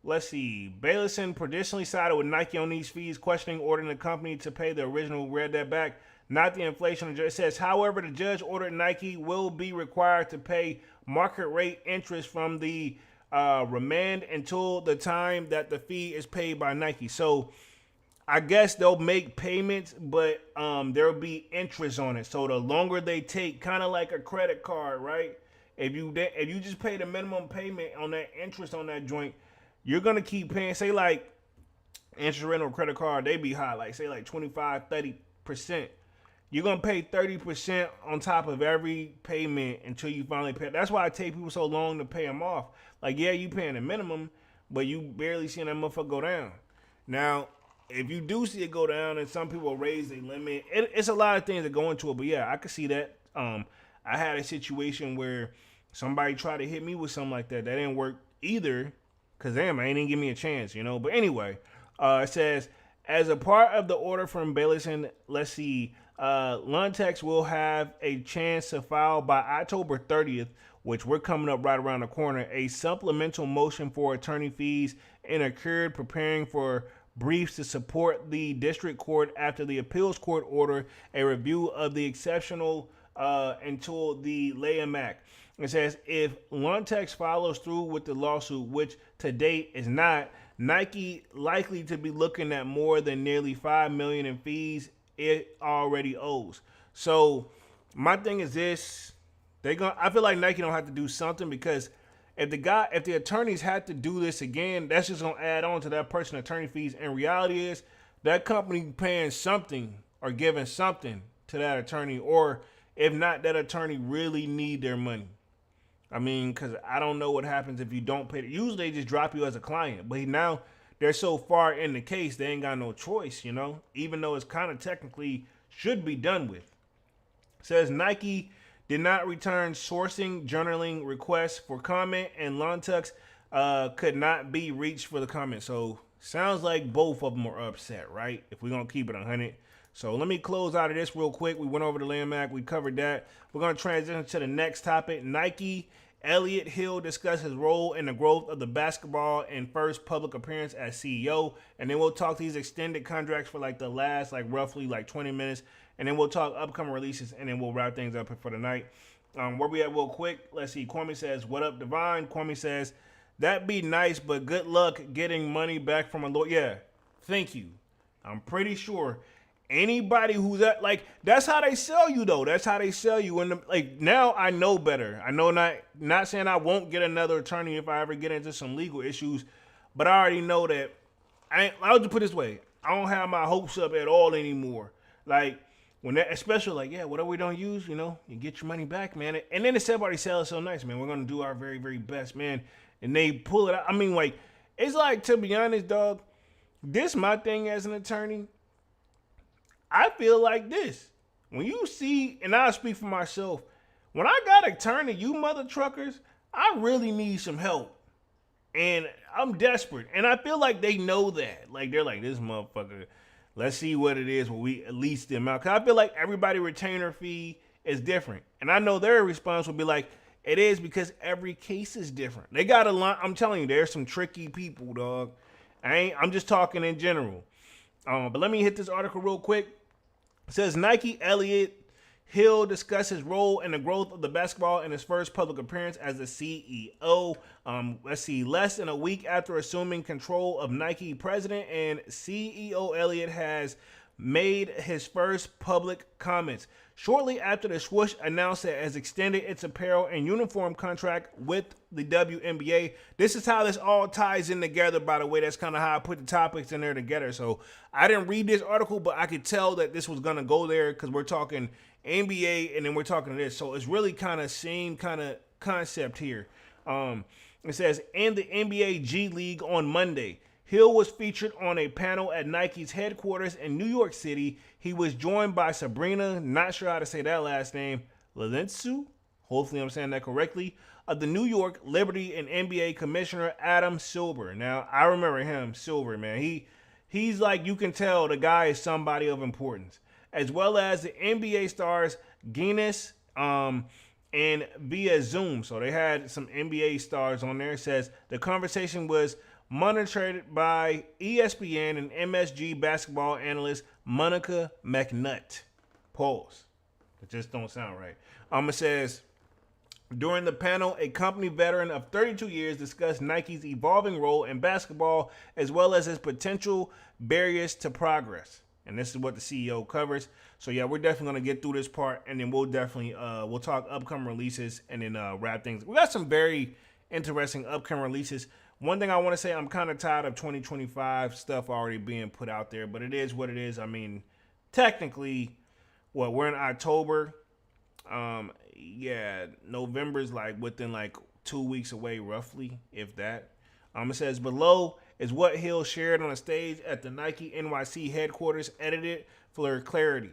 Let's see. Baylison traditionally sided with Nike on these fees, questioning ordering the company to pay the original, read that back, not the inflation. It says, however, the judge ordered Nike will be required to pay market rate interest from the remand until the time that the fee is paid by Nike. So I guess they'll make payments, but there'll be interest on it. So the longer they take, kind of like a credit card, right? If you just pay the minimum payment on that interest on that joint, you're gonna keep paying. Say like interest rate on credit card, they be high, like say like 25-30%. You're going to pay 30% on top of every payment until you finally pay. That's why it takes people so long to pay them off. Like, yeah, you paying the minimum, but you barely seeing that motherfucker go down. Now, if you do see it go down and some people raise their limit, it's a lot of things that go into it. But, yeah, I can see that. I had a situation where somebody tried to hit me with something like that. That didn't work either, because damn, I ain't even give me a chance, you know. But anyway, it says, as a part of the order from Bailison, let's see, Luntex will have a chance to file by October 30th, which we're coming up right around the corner, a supplemental motion for attorney fees and occurred preparing for briefs to support the district court after the appeals court order a review of the exceptional until the Layham Act. It says if Luntex follows through with the lawsuit, which to date is not, Nike likely to be looking at more than nearly $5 million in fees it already owes. So my thing is this: I feel like Nike don't have to do something, because if the attorneys had to do this again, that's just gonna add on to that person's attorney fees. And reality is that company paying something or giving something to that attorney, or if not, that attorney really need their money. I mean, because I don't know what happens if you don't pay. Usually they just drop you as a client, but now they're so far in the case, they ain't got no choice, you know, even though it's kind of technically should be done with. It says Nike did not return sourcing journaling requests for comment, and Luntex could not be reached for the comment. So sounds like both of them are upset, right? If we're going to keep it 100. So let me close out of this real quick. We went over the Layham Act. We covered that. We're going to transition to the next topic. Nike Elliott Hill discussed his role in the growth of the basketball and first public appearance as CEO. And then we'll talk these extended contracts for like the last roughly 20 minutes. And then we'll talk upcoming releases, and then we'll wrap things up for the night. Where we at real quick? Let's see. Kwame says, what up, Divine? Kwame says, that'd be nice, but good luck getting money back from a lawyer. Yeah, thank you. I'm pretty sure anybody who's that's how they sell you, though. That's how they sell you. And now I know better. I know, not saying I won't get another attorney if I ever get into some legal issues, but I already know that I'll just put it this way. I don't have my hopes up at all anymore. When that, especially whatever we don't use, you get your money back, man. And then everybody sell it so nice, man. We're gonna do our very, very best, man. And they pull it out. I mean, it's to be honest, dog. This my thing as an attorney. I feel like this. When you see, and I'll speak for myself, when I got an attorney, you mother truckers, I really need some help. And I'm desperate. And I feel like they know that. They're like, this motherfucker, let's see what it is when we at least them out. Because I feel like everybody retainer fee is different. And I know their response will be like, it is, because every case is different. They got a lot. I'm telling you, there's some tricky people, dog. I'm just talking in general. But let me hit this article real quick. It says Nike Elliott Hill discussed his role in the growth of the basketball in his first public appearance as the CEO. Let's see, less than a week after assuming control of Nike, president and CEO Elliott has made his first public comments. Shortly after the swoosh announced it has extended its apparel and uniform contract with the WNBA. This is how this all ties in together, by the way. That's kind of how I put the topics in there together. So I didn't read this article, but I could tell that this was going to go there, because we're talking NBA and then we're talking this. So it's really kind of same kind of concept here. It says, in the NBA G League on Monday, Hill was featured on a panel at Nike's headquarters in New York City. He was joined by Sabrina, not sure how to say that last name, Lalensu, hopefully I'm saying that correctly, of the New York Liberty and NBA Commissioner Adam Silver. Now, I remember him, Silver, man. He's you can tell the guy is somebody of importance. As well as the NBA stars Guinness and via Zoom. So they had some NBA stars on there. It says the conversation was monitored by ESPN and MSG basketball analyst Monica McNutt. Pause. It just don't sound right. It says, during the panel, a company veteran of 32 years discussed Nike's evolving role in basketball as well as its potential barriers to progress. And this is what the CEO covers. So yeah, we're definitely going to get through this part, and then we'll definitely we'll talk upcoming releases and then wrap things. We got some very interesting upcoming releases. One thing I want to say, I'm kind of tired of 2025 stuff already being put out there, but it is what it is. I mean, technically, we're in October. November's within 2 weeks away, roughly, if that. It says below is what Hill shared on a stage at the Nike NYC headquarters, edited for clarity.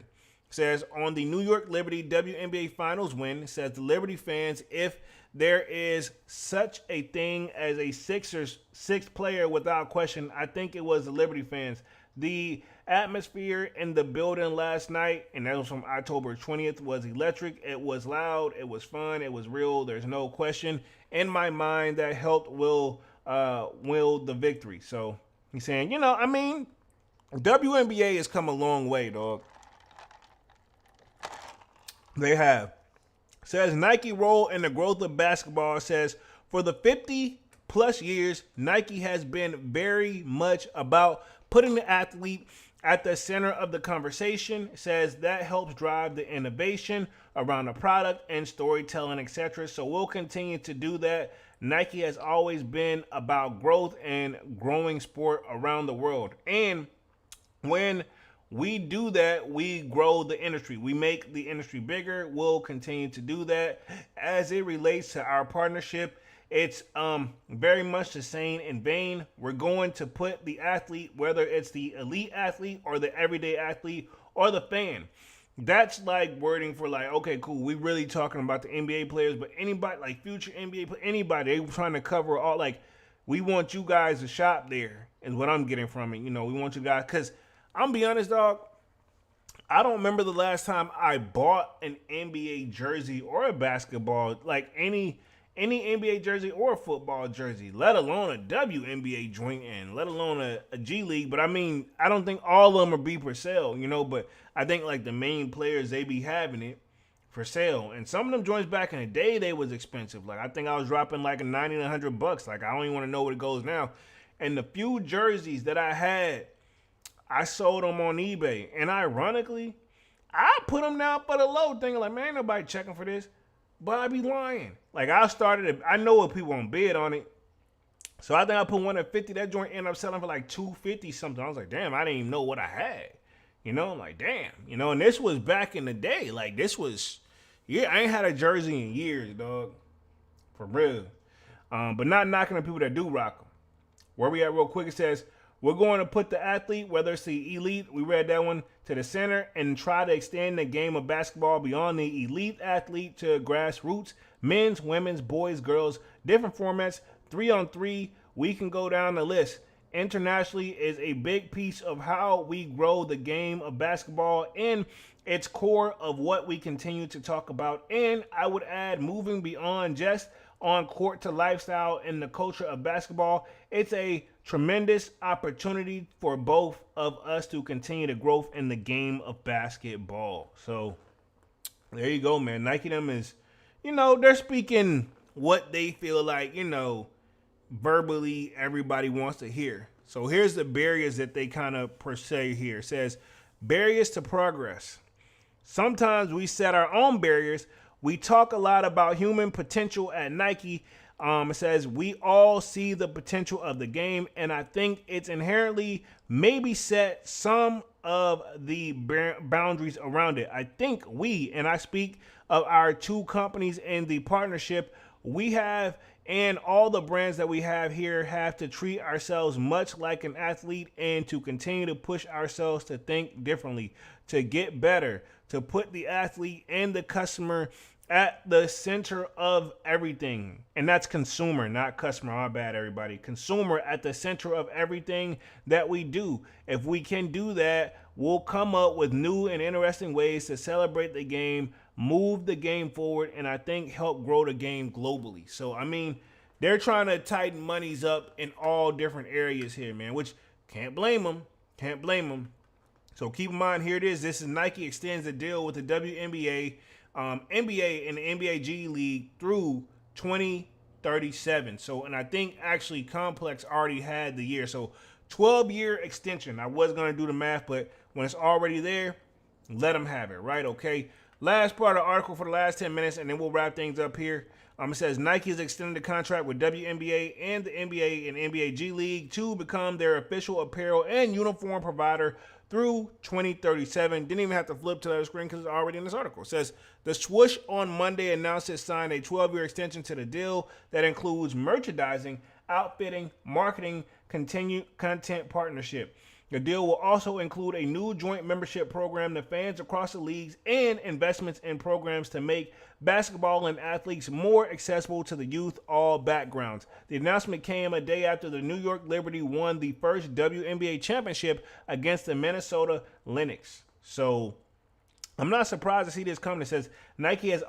Says on the New York Liberty WNBA Finals win, says the Liberty fans, if there is such a thing as a Sixers sixth player without question, I think it was the Liberty fans. The atmosphere in the building last night, and that was from October 20th, was electric. It was loud. It was fun. It was real. There's no question in my mind that helped will the victory. So he's saying, WNBA has come a long way, dog. They have. Says Nike role in the growth of basketball. Says for the 50 plus years, Nike has been very much about putting the athlete at the center of the conversation. Says that helps drive the innovation around the product and storytelling, etc. So we'll continue to do that. Nike has always been about growth and growing sport around the world. And when we do that, we grow the industry. We make the industry bigger. We'll continue to do that. As it relates to our partnership, it's very much the same in vein. We're going to put the athlete, whether it's the elite athlete or the everyday athlete or the fan. That's like wording for like, okay, cool. We really talking about the NBA players, but anybody like future NBA, anybody, they trying to cover all, like, we want you guys to shop there is what I'm getting from it. We want you guys, because I'm be honest, dog, I don't remember the last time I bought an NBA jersey or a basketball, like any NBA jersey or a football jersey, let alone a WNBA joint and let alone a G League. But I mean, I don't think all of them are be for sale, but I think like the main players, they be having it for sale. And some of them joints back in the day, they was expensive. Like I think I was dropping like a 90 to $100. Like I don't even want to know what it goes now. And the few jerseys that I had, I sold them on eBay. And ironically, I put them down for the low, thinking like, man, ain't nobody checking for this. But I be lying. Like I know what people want to bid on it. So I think I put one at 50. That joint ended up selling for like 250 something. I was like, damn, I didn't even know what I had. I'm like, damn. And this was back in the day. Like this was, I ain't had a jersey in years, dog. For real. But not knocking the people that do rock them. Where we at real quick, it says, we're going to put the athlete, whether it's the elite, we read that one, to the center and try to extend the game of basketball beyond the elite athlete to grassroots, men's, women's, boys, girls, different formats, 3-on-3. We can go down the list. Internationally is a big piece of how we grow the game of basketball and its core of what we continue to talk about. And I would add, moving beyond just on court to lifestyle in the culture of basketball, it's a tremendous opportunity for both of us to continue the growth in the game of basketball. So there you go, man. Nike them is, they're speaking what they feel like, verbally everybody wants to hear. So here's the barriers that they kind of per se here. It says barriers to progress. Sometimes we set our own barriers. We talk a lot about human potential at Nike. It says we all see the potential of the game, and I think it's inherently maybe set some of the boundaries around it. I think we, and I speak of our two companies in the partnership we have, and all the brands that we have here, have to treat ourselves much like an athlete and to continue to push ourselves to think differently, to get better, to put the athlete and the customer at the center of everything. And that's consumer, not customer. My bad, everybody. Consumer at the center of everything that we do. If we can do that, we'll come up with new and interesting ways to celebrate the game, move the game forward, and I think help grow the game globally. So, I mean, they're trying to tighten monies up in all different areas here, man, which can't blame them. Can't blame them. So keep in mind, here it is. This is Nike extends the deal with the WNBA, NBA, and the NBA G League through 2037. So, and I think actually Complex already had the year. So 12-year extension. I was going to do the math, but when it's already there, let them have it, right? Okay. Last part of the article for the last 10 minutes, and then we'll wrap things up here. It says Nike has extended the contract with WNBA and the NBA and NBA G League to become their official apparel and uniform provider through 2037. Didn't even have to flip to the screen because it's already in this article. It says the Swoosh on Monday announced it signed a 12-year extension to the deal that includes merchandising, outfitting, marketing, continued content partnership. The deal will also include a new joint membership program to fans across the leagues and investments in programs to make basketball and athletes more accessible to the youth all backgrounds. The announcement came a day after the New York Liberty won the first WNBA championship against the Minnesota Lynx. So I'm not surprised to see this come. It says Nike has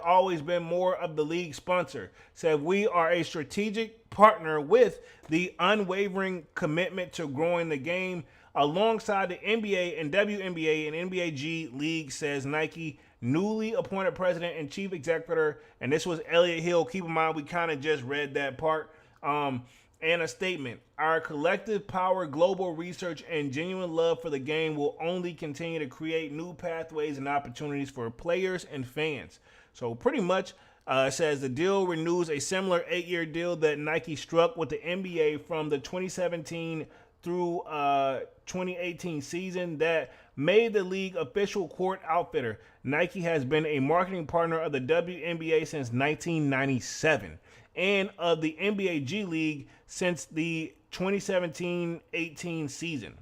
always been more of the league sponsor. Said we are a strategic partner with the unwavering commitment to growing the game alongside the NBA and WNBA and NBA G League, says Nike newly appointed president and chief executive. And this was Elliot Hill. Keep in mind, we kind of just read that part. And a statement. Our collective power, global research, and genuine love for the game will only continue to create new pathways and opportunities for players and fans. So pretty much it says the deal renews a similar 8-year deal that Nike struck with the NBA from the 2017 through 2018 season that made the league official court outfitter. Nike has been a marketing partner of the WNBA since 1997 and of the NBA G League since the 2017-18 season.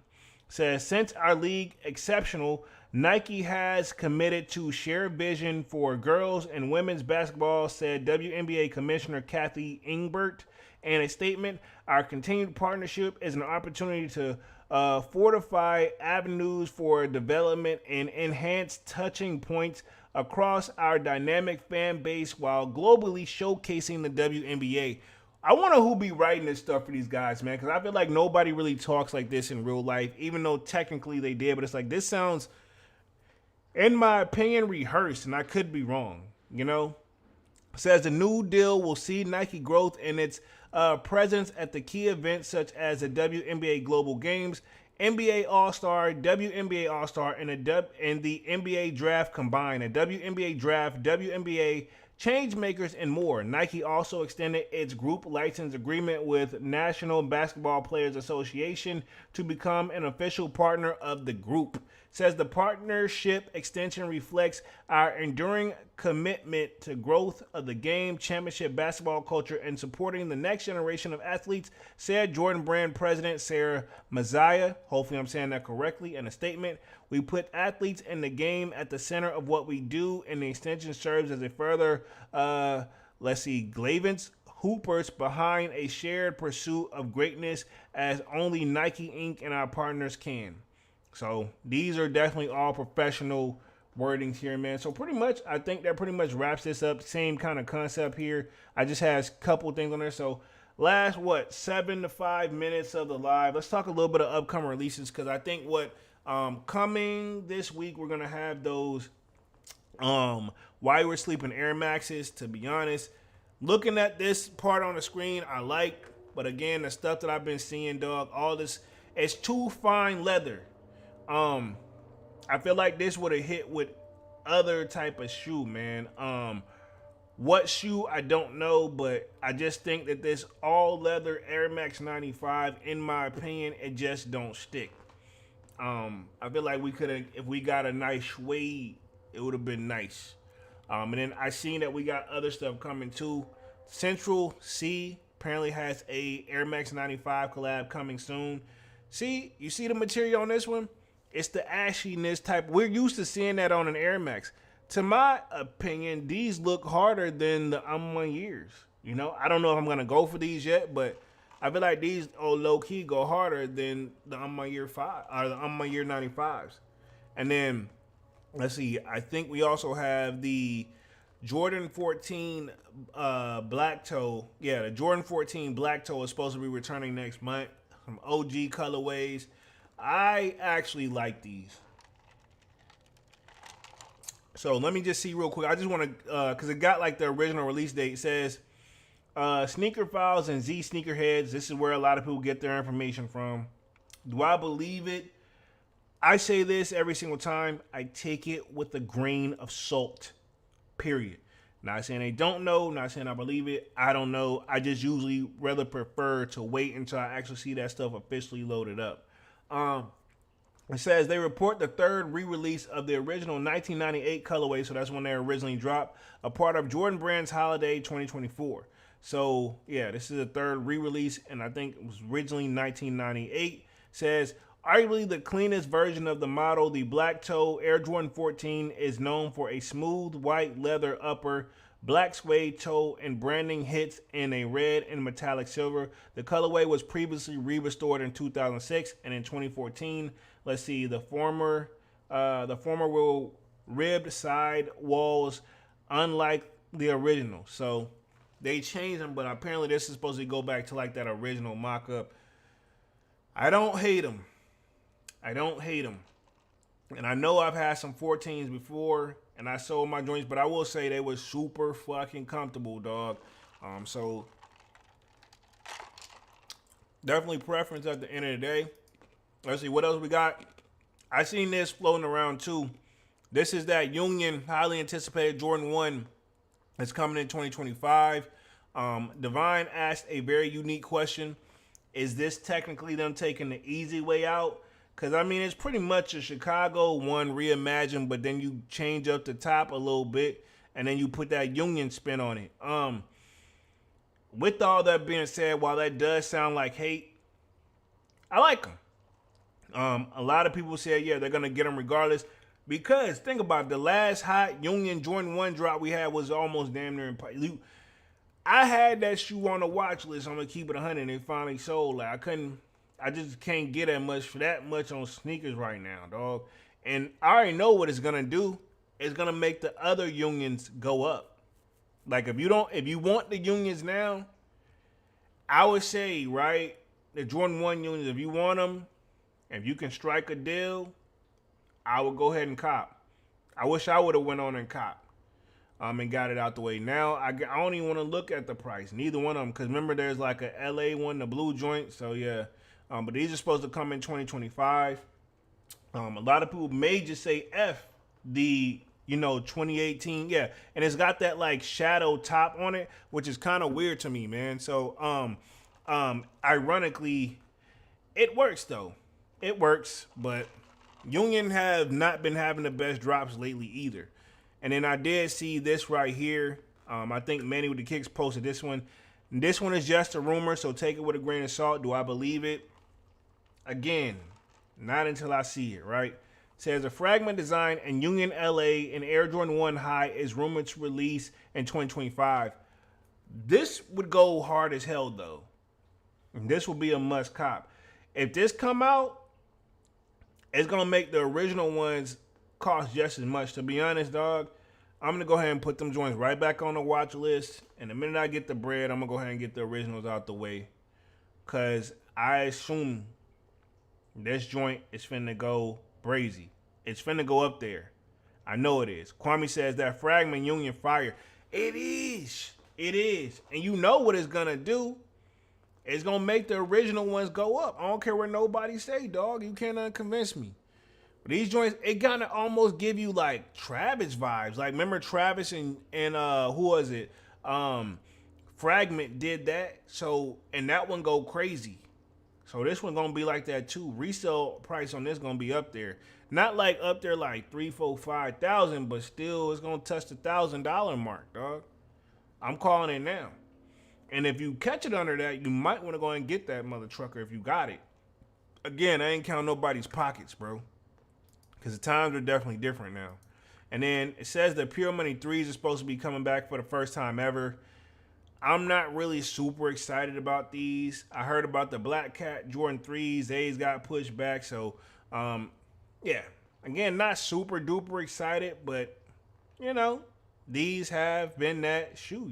Says since our league exceptional, Nike has committed to share vision for girls and women's basketball, said WNBA Commissioner Kathy Ingbert. In a statement, our continued partnership is an opportunity to fortify avenues for development and enhance touching points across our dynamic fan base while globally showcasing the WNBA. I wonder who be writing this stuff for these guys, man, because I feel like nobody really talks like this in real life, even though technically they did. But it's like, this sounds, in my opinion, rehearsed, and I could be wrong, you know? It says the new deal will see Nike growth in its presence at the key events such as the WNBA Global Games, NBA All-Star, WNBA All-Star, and the NBA Draft combined. A WNBA Draft, WNBA Changemakers, and more. Nike also extended its group license agreement with National Basketball Players Association to become an official partner of the group. Says the partnership extension reflects our enduring commitment to growth of the game, championship basketball culture, and supporting the next generation of athletes, said Jordan Brand President Sarah Mazzia. Hopefully I'm saying that correctly. In a statement, we put athletes in the game at the center of what we do, and the extension serves as a further, Glavins hoopers behind a shared pursuit of greatness as only Nike Inc. and our partners can. So these are definitely all professional wordings here, man. So pretty much, I think that pretty much wraps this up. Same kind of concept here. I just has a couple things on there. So last, 7 to 5 minutes of the live. Let's talk a little bit of upcoming releases, because I think coming this week, we're going to have those Why We're Sleeping Air Maxes. To be honest, looking at this part on the screen, I like. But again, the stuff that I've been seeing, dog, all this, it's too fine leather. I feel like this would have hit with other type of shoe, man. What shoe, I don't know, but I just think that this all leather Air Max 95, in my opinion, it just don't stick. I feel like we could have, if we got a nice suede, it would have been nice. And then I seen that we got other stuff coming too. Central C apparently has a Air Max 95 collab coming soon. See, you see the material on this one? It's the ashiness type. We're used to seeing that on an Air Max. To my opinion, these look harder than the M1 years. You know, I don't know if I'm going to go for these yet, but I feel like these low-key go harder than the M1 year 5 or the M1 year 95s. And then, let's see, I think we also have the Jordan 14 Black Toe. Yeah, the Jordan 14 Black Toe is supposed to be returning next month. Some OG colorways. I actually like these. So let me just see real quick. I just want to, because it got like the original release date. It says Sneaker Files and Z Sneakerheads. This is where a lot of people get their information from. Do I believe it? I say this every single time. I take it with a grain of salt. Period. Not saying I don't know. Not saying I believe it. I don't know. I just usually rather prefer to wait until I actually see that stuff officially loaded up. It says they report the third re-release of the original 1998 colorway, so that's when they originally dropped, a part of Jordan Brand's Holiday 2024. So, yeah, this is the third re-release, and I think it was originally 1998. Says, arguably the cleanest version of the model, the black toe Air Jordan 14 is known for a smooth white leather upper, black suede toe, and branding hits in a red and metallic silver. The colorway was previously re-restored in 2006 and in 2014. Let's see, the former will ribbed side walls, unlike the original. So they changed them, but apparently this is supposed to go back to like that original mock-up. I don't hate them. And I know I've had some 14s before, and I sold my joints, but I will say they were super fucking comfortable, dog. So definitely preference at the end of the day. Let's see what else we got. I seen this floating around too. This is that Union highly anticipated Jordan 1 that's coming in 2025. Divine asked a very unique question. Is this technically them taking the easy way out? Because, I mean, it's pretty much a Chicago 1 reimagined, but then you change up the top a little bit, and then you put that Union spin on it. With all that being said, while that does sound like hate, I like them. A lot of people say, yeah, they're going to get them regardless. Because, think about it, the last hot Union Jordan 1 drop we had was almost damn near impossible. I had that shoe on the watch list. I'm going to keep it 100, and it finally sold. Like, I just can't get that much on sneakers right now, dog. And I already know what it's going to do. It's going to make the other Unions go up. Like, if you want the Unions now, I would say, right, the Jordan 1 Unions, if you want them, if you can strike a deal, I would go ahead and cop. I wish I would have went on and cop and got it out the way. Now, I don't even want to look at the price. Neither one of them. Because remember, there's like a LA one, the blue joint. So, yeah. But these are supposed to come in 2025. A lot of people may just say F the, 2018. Yeah. And it's got that like shadow top on it, which is kind of weird to me, man. So, ironically, it works though. It works, but Union have not been having the best drops lately either. And then I did see this right here. I think Manny with the Kicks posted this one. This one is just a rumor, so take it with a grain of salt. Do I believe it? Again, not until I see it, right? It says a fragment design in Union LA and Air Jordan 1 High is rumored to release in 2025. This would go hard as hell, though. And this will be a must cop. If this come out, it's going to make the original ones cost just as much. To be honest, dog, I'm going to go ahead and put them joints right back on the watch list. And the minute I get the bread, I'm going to go ahead and get the originals out the way. Because I assume this joint is finna go brazy. It's finna go up there. I know it is. Kwame says that fragment Union fire. It is. It is. And you know what it's going to do. It's going to make the original ones go up. I don't care what nobody say, dog. You can't convince me. But these joints, it kind of almost give you like Travis vibes. Like, remember Travis and who was it? Fragment did that. So, and that one go crazy. So this one going to be like that too. Resale price on this going to be up there. Not like up there like 3, 4, 5,000, but still it's going to touch the $1,000 mark, dog. I'm calling it now. And if you catch it under that, you might want to go and get that mother trucker if you got it. Again, I ain't count nobody's pockets, bro. Because the times are definitely different now. And then it says the Pure Money 3s are supposed to be coming back for the first time ever. I'm not really super excited about these. I heard about the Black Cat Jordan 3s. They's got pushed back. So, yeah. Again, not super duper excited, but, these have been that shoe,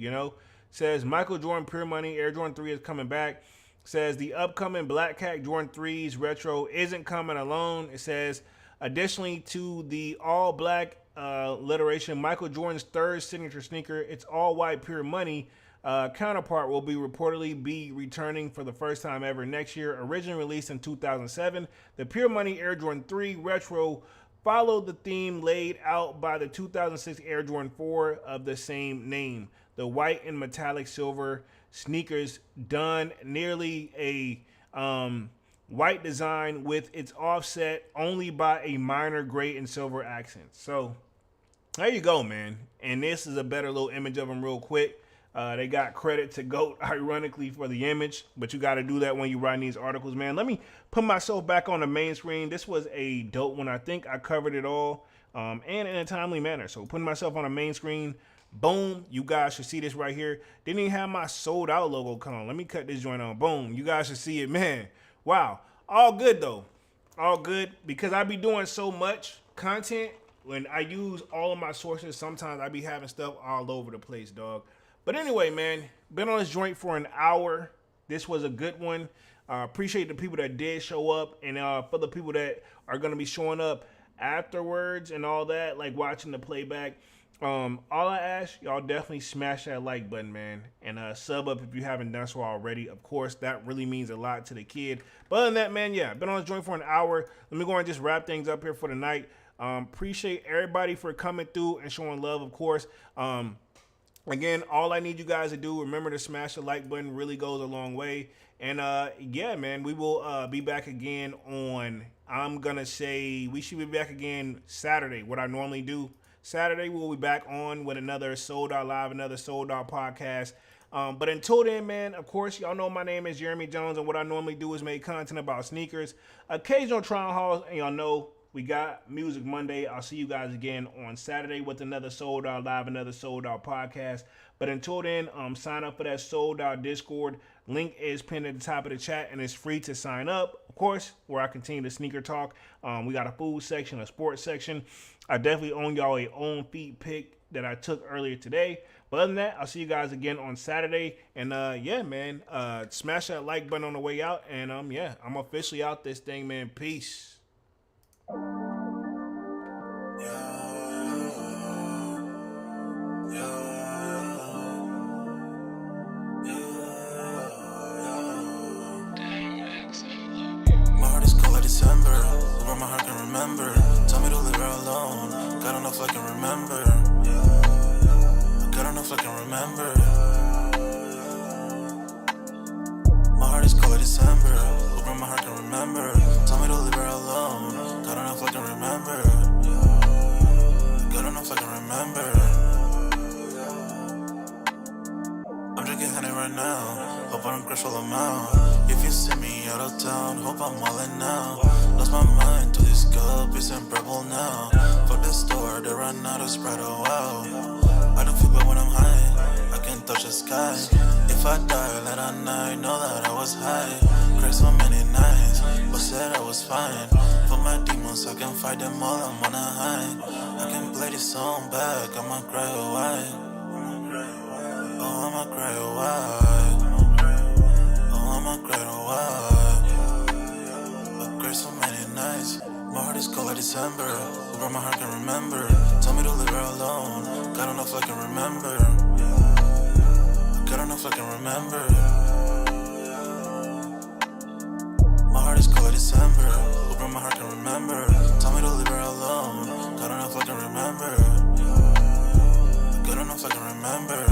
Says Michael Jordan Pure Money Air Jordan 3 is coming back. Says the upcoming Black Cat Jordan 3s retro isn't coming alone. It says additionally to the all black alliteration, Michael Jordan's third signature sneaker, its all white Pure Money counterpart will be reportedly returning for the first time ever next year. Originally released in 2007, the Pure Money Air Jordan 3 retro followed the theme laid out by the 2006 Air Jordan 4 of the same name. The white and metallic silver sneakers done nearly a white design with its offset only by a minor gray and silver accents. So there you go, man. And this is a better little image of them real quick. They got credit to GOAT, ironically, for the image, but you got to do that when you're writing these articles, man. Let me put myself back on the main screen. This was a dope one. I think I covered it all and in a timely manner. So putting myself on the main screen, boom, you guys should see this right here. Didn't even have my sold out logo come on. Let me cut this joint on. Boom, you guys should see it, man. Wow, all good though. All good because I be doing so much content. When I use all of my sources, sometimes I be having stuff all over the place, dog. But anyway, man, been on this joint for an hour. This was a good one. Appreciate the people that did show up, and for the people that are gonna be showing up afterwards and all that, like watching the playback. All I ask, y'all definitely smash that like button, man, and sub up if you haven't done so already. Of course, that really means a lot to the kid. But other than that, man, yeah, been on this joint for an hour. Let me go and just wrap things up here for the night. Appreciate everybody for coming through and showing love, of course. Again, all I need you guys to do, remember to smash the like button. Really goes a long way. And yeah, man, we will be back again on, I'm gonna say we should be back again Saturday, what I normally do. Saturday we'll be back on with another Sold Out Live, another Sold Out podcast. But until then, man, of course, y'all know my name is Jeremy Jones, and what I normally do is make content about sneakers, occasional trial hauls, and y'all know we got Music Monday. I'll see you guys again on Saturday with another Sold Out Live, another Sold Out podcast. But until then, sign up for that Sold Out Discord. Link is pinned at the top of the chat, and it's free to sign up. Of course, where I continue the sneaker talk. We got a food section, a sports section. I definitely own y'all a own feet pick that I took earlier today. But other than that, I'll see you guys again on Saturday. And yeah, man, smash that like button on the way out. And yeah, I'm officially out this thing, man. Peace. December, where my heart can remember. Tell me to leave her alone. God don't know if I can remember. God don't know if I can remember. My heart is cold like December, where my heart can remember. Tell me to leave her alone. God don't know if I can remember. God don't know if I can remember. I'm drinking honey right now. Hope I don't crush all them out. If you see me out of town, hope I'm wildin' now. Lost my mind to this cup, it's unbearable now. Fuck the store, they run out of Sprite, oh wow. I don't feel bad when I'm high, I can touch the sky. If I die late at night, know that I was high. Cried so many nights, but said I was fine. For my demons, I can fight them all, I'm on a high. I can play this song back, I'ma cry a while. Oh, I'ma cry a while. I'ma cry a while. I cried so many nights. My heart is cold like December, where my heart can remember. Tell me to leave her alone. God don't know if I can remember. God don't know if I can remember. My heart is cold like December, where my heart can remember. Tell me to leave her alone. God don't know if I can remember. God don't know if I can remember.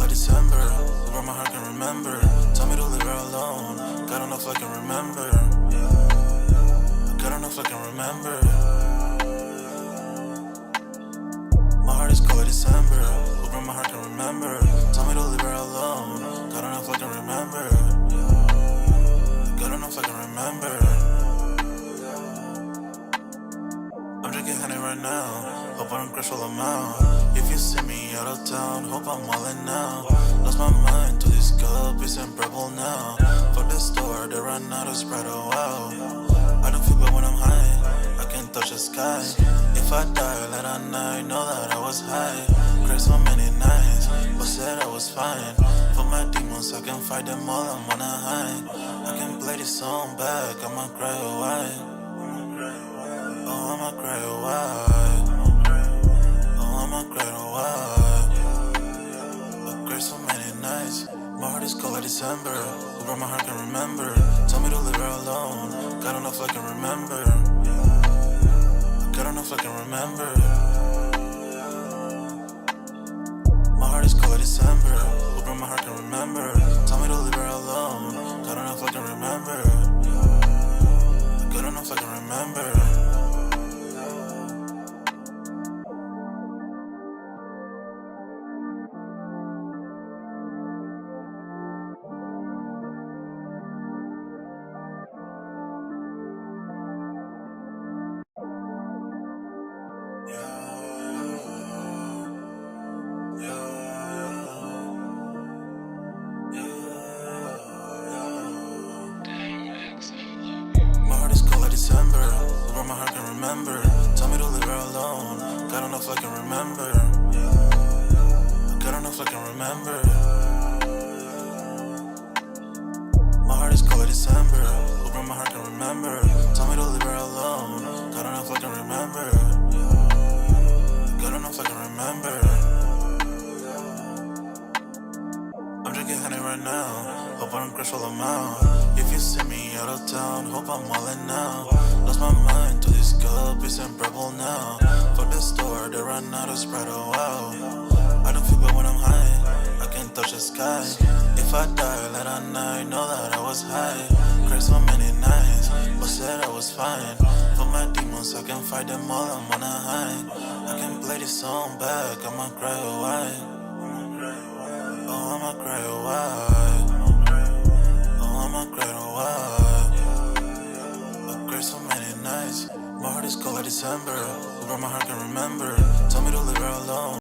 December, where my heart can remember. Tell me to leave her alone. God don't know if I can remember. God don't know if I can remember. My heart is cold like December, where my heart can remember. Tell me to leave her alone. God don't know if I can remember. God don't know if I can remember. I'm drinking honey right now. Hope I don't crush all them out. If you see me out of town, hope I'm wildin' now. Lost my mind to this cup, it's unbearable now. Fuck the store, they run out of Sprite, oh wow. I don't feel bad when I'm high, I can touch the sky. If I die late at night, know that I was high. Cried so many nights, but said I was fine. For my demons, I can fight them all, I'm on a high. I can play this song back, I'ma cry a while. Oh, I'ma cry a while. Oh, I'ma cry a while. I cried so many nights. My My heart is cold like December. Who broke my heart can remember. Tell me to leave her alone. God enough I can remember. God enough I can remember. My heart is cold like December. Who broke my heart can remember. Tell me to leave her alone. God enough I can remember. God enough I can remember. My heart is cold like December. Who broke my heart can remember. Tell me to leave her alone. God enough I can remember. God enough I can remember. My heart is cold like December. Who broke my heart can remember. Tell me to leave her alone. God enough I can remember. God enough I can remember. I'm drinking honey right now. Hope I don't crash while I'm out. If you see me out of town, hope I'm wildin' now. Lost my mind to this cup, it's unbearable now. Fuck the store, they run out of Sprite, oh wow. I don't feel good when I'm high, I can't touch the sky. If I die late at night, know that I was high. Cried so many nights, but said I was fine. For my demons, I can fight them all, I'm on a high. I can play this song back, I'ma cry or why. Oh, I'ma cry or why. Oh, I'ma cry or why. I cried so many nights. My heart is cold like December. Who broke my heart can remember. Tell me to leave her alone.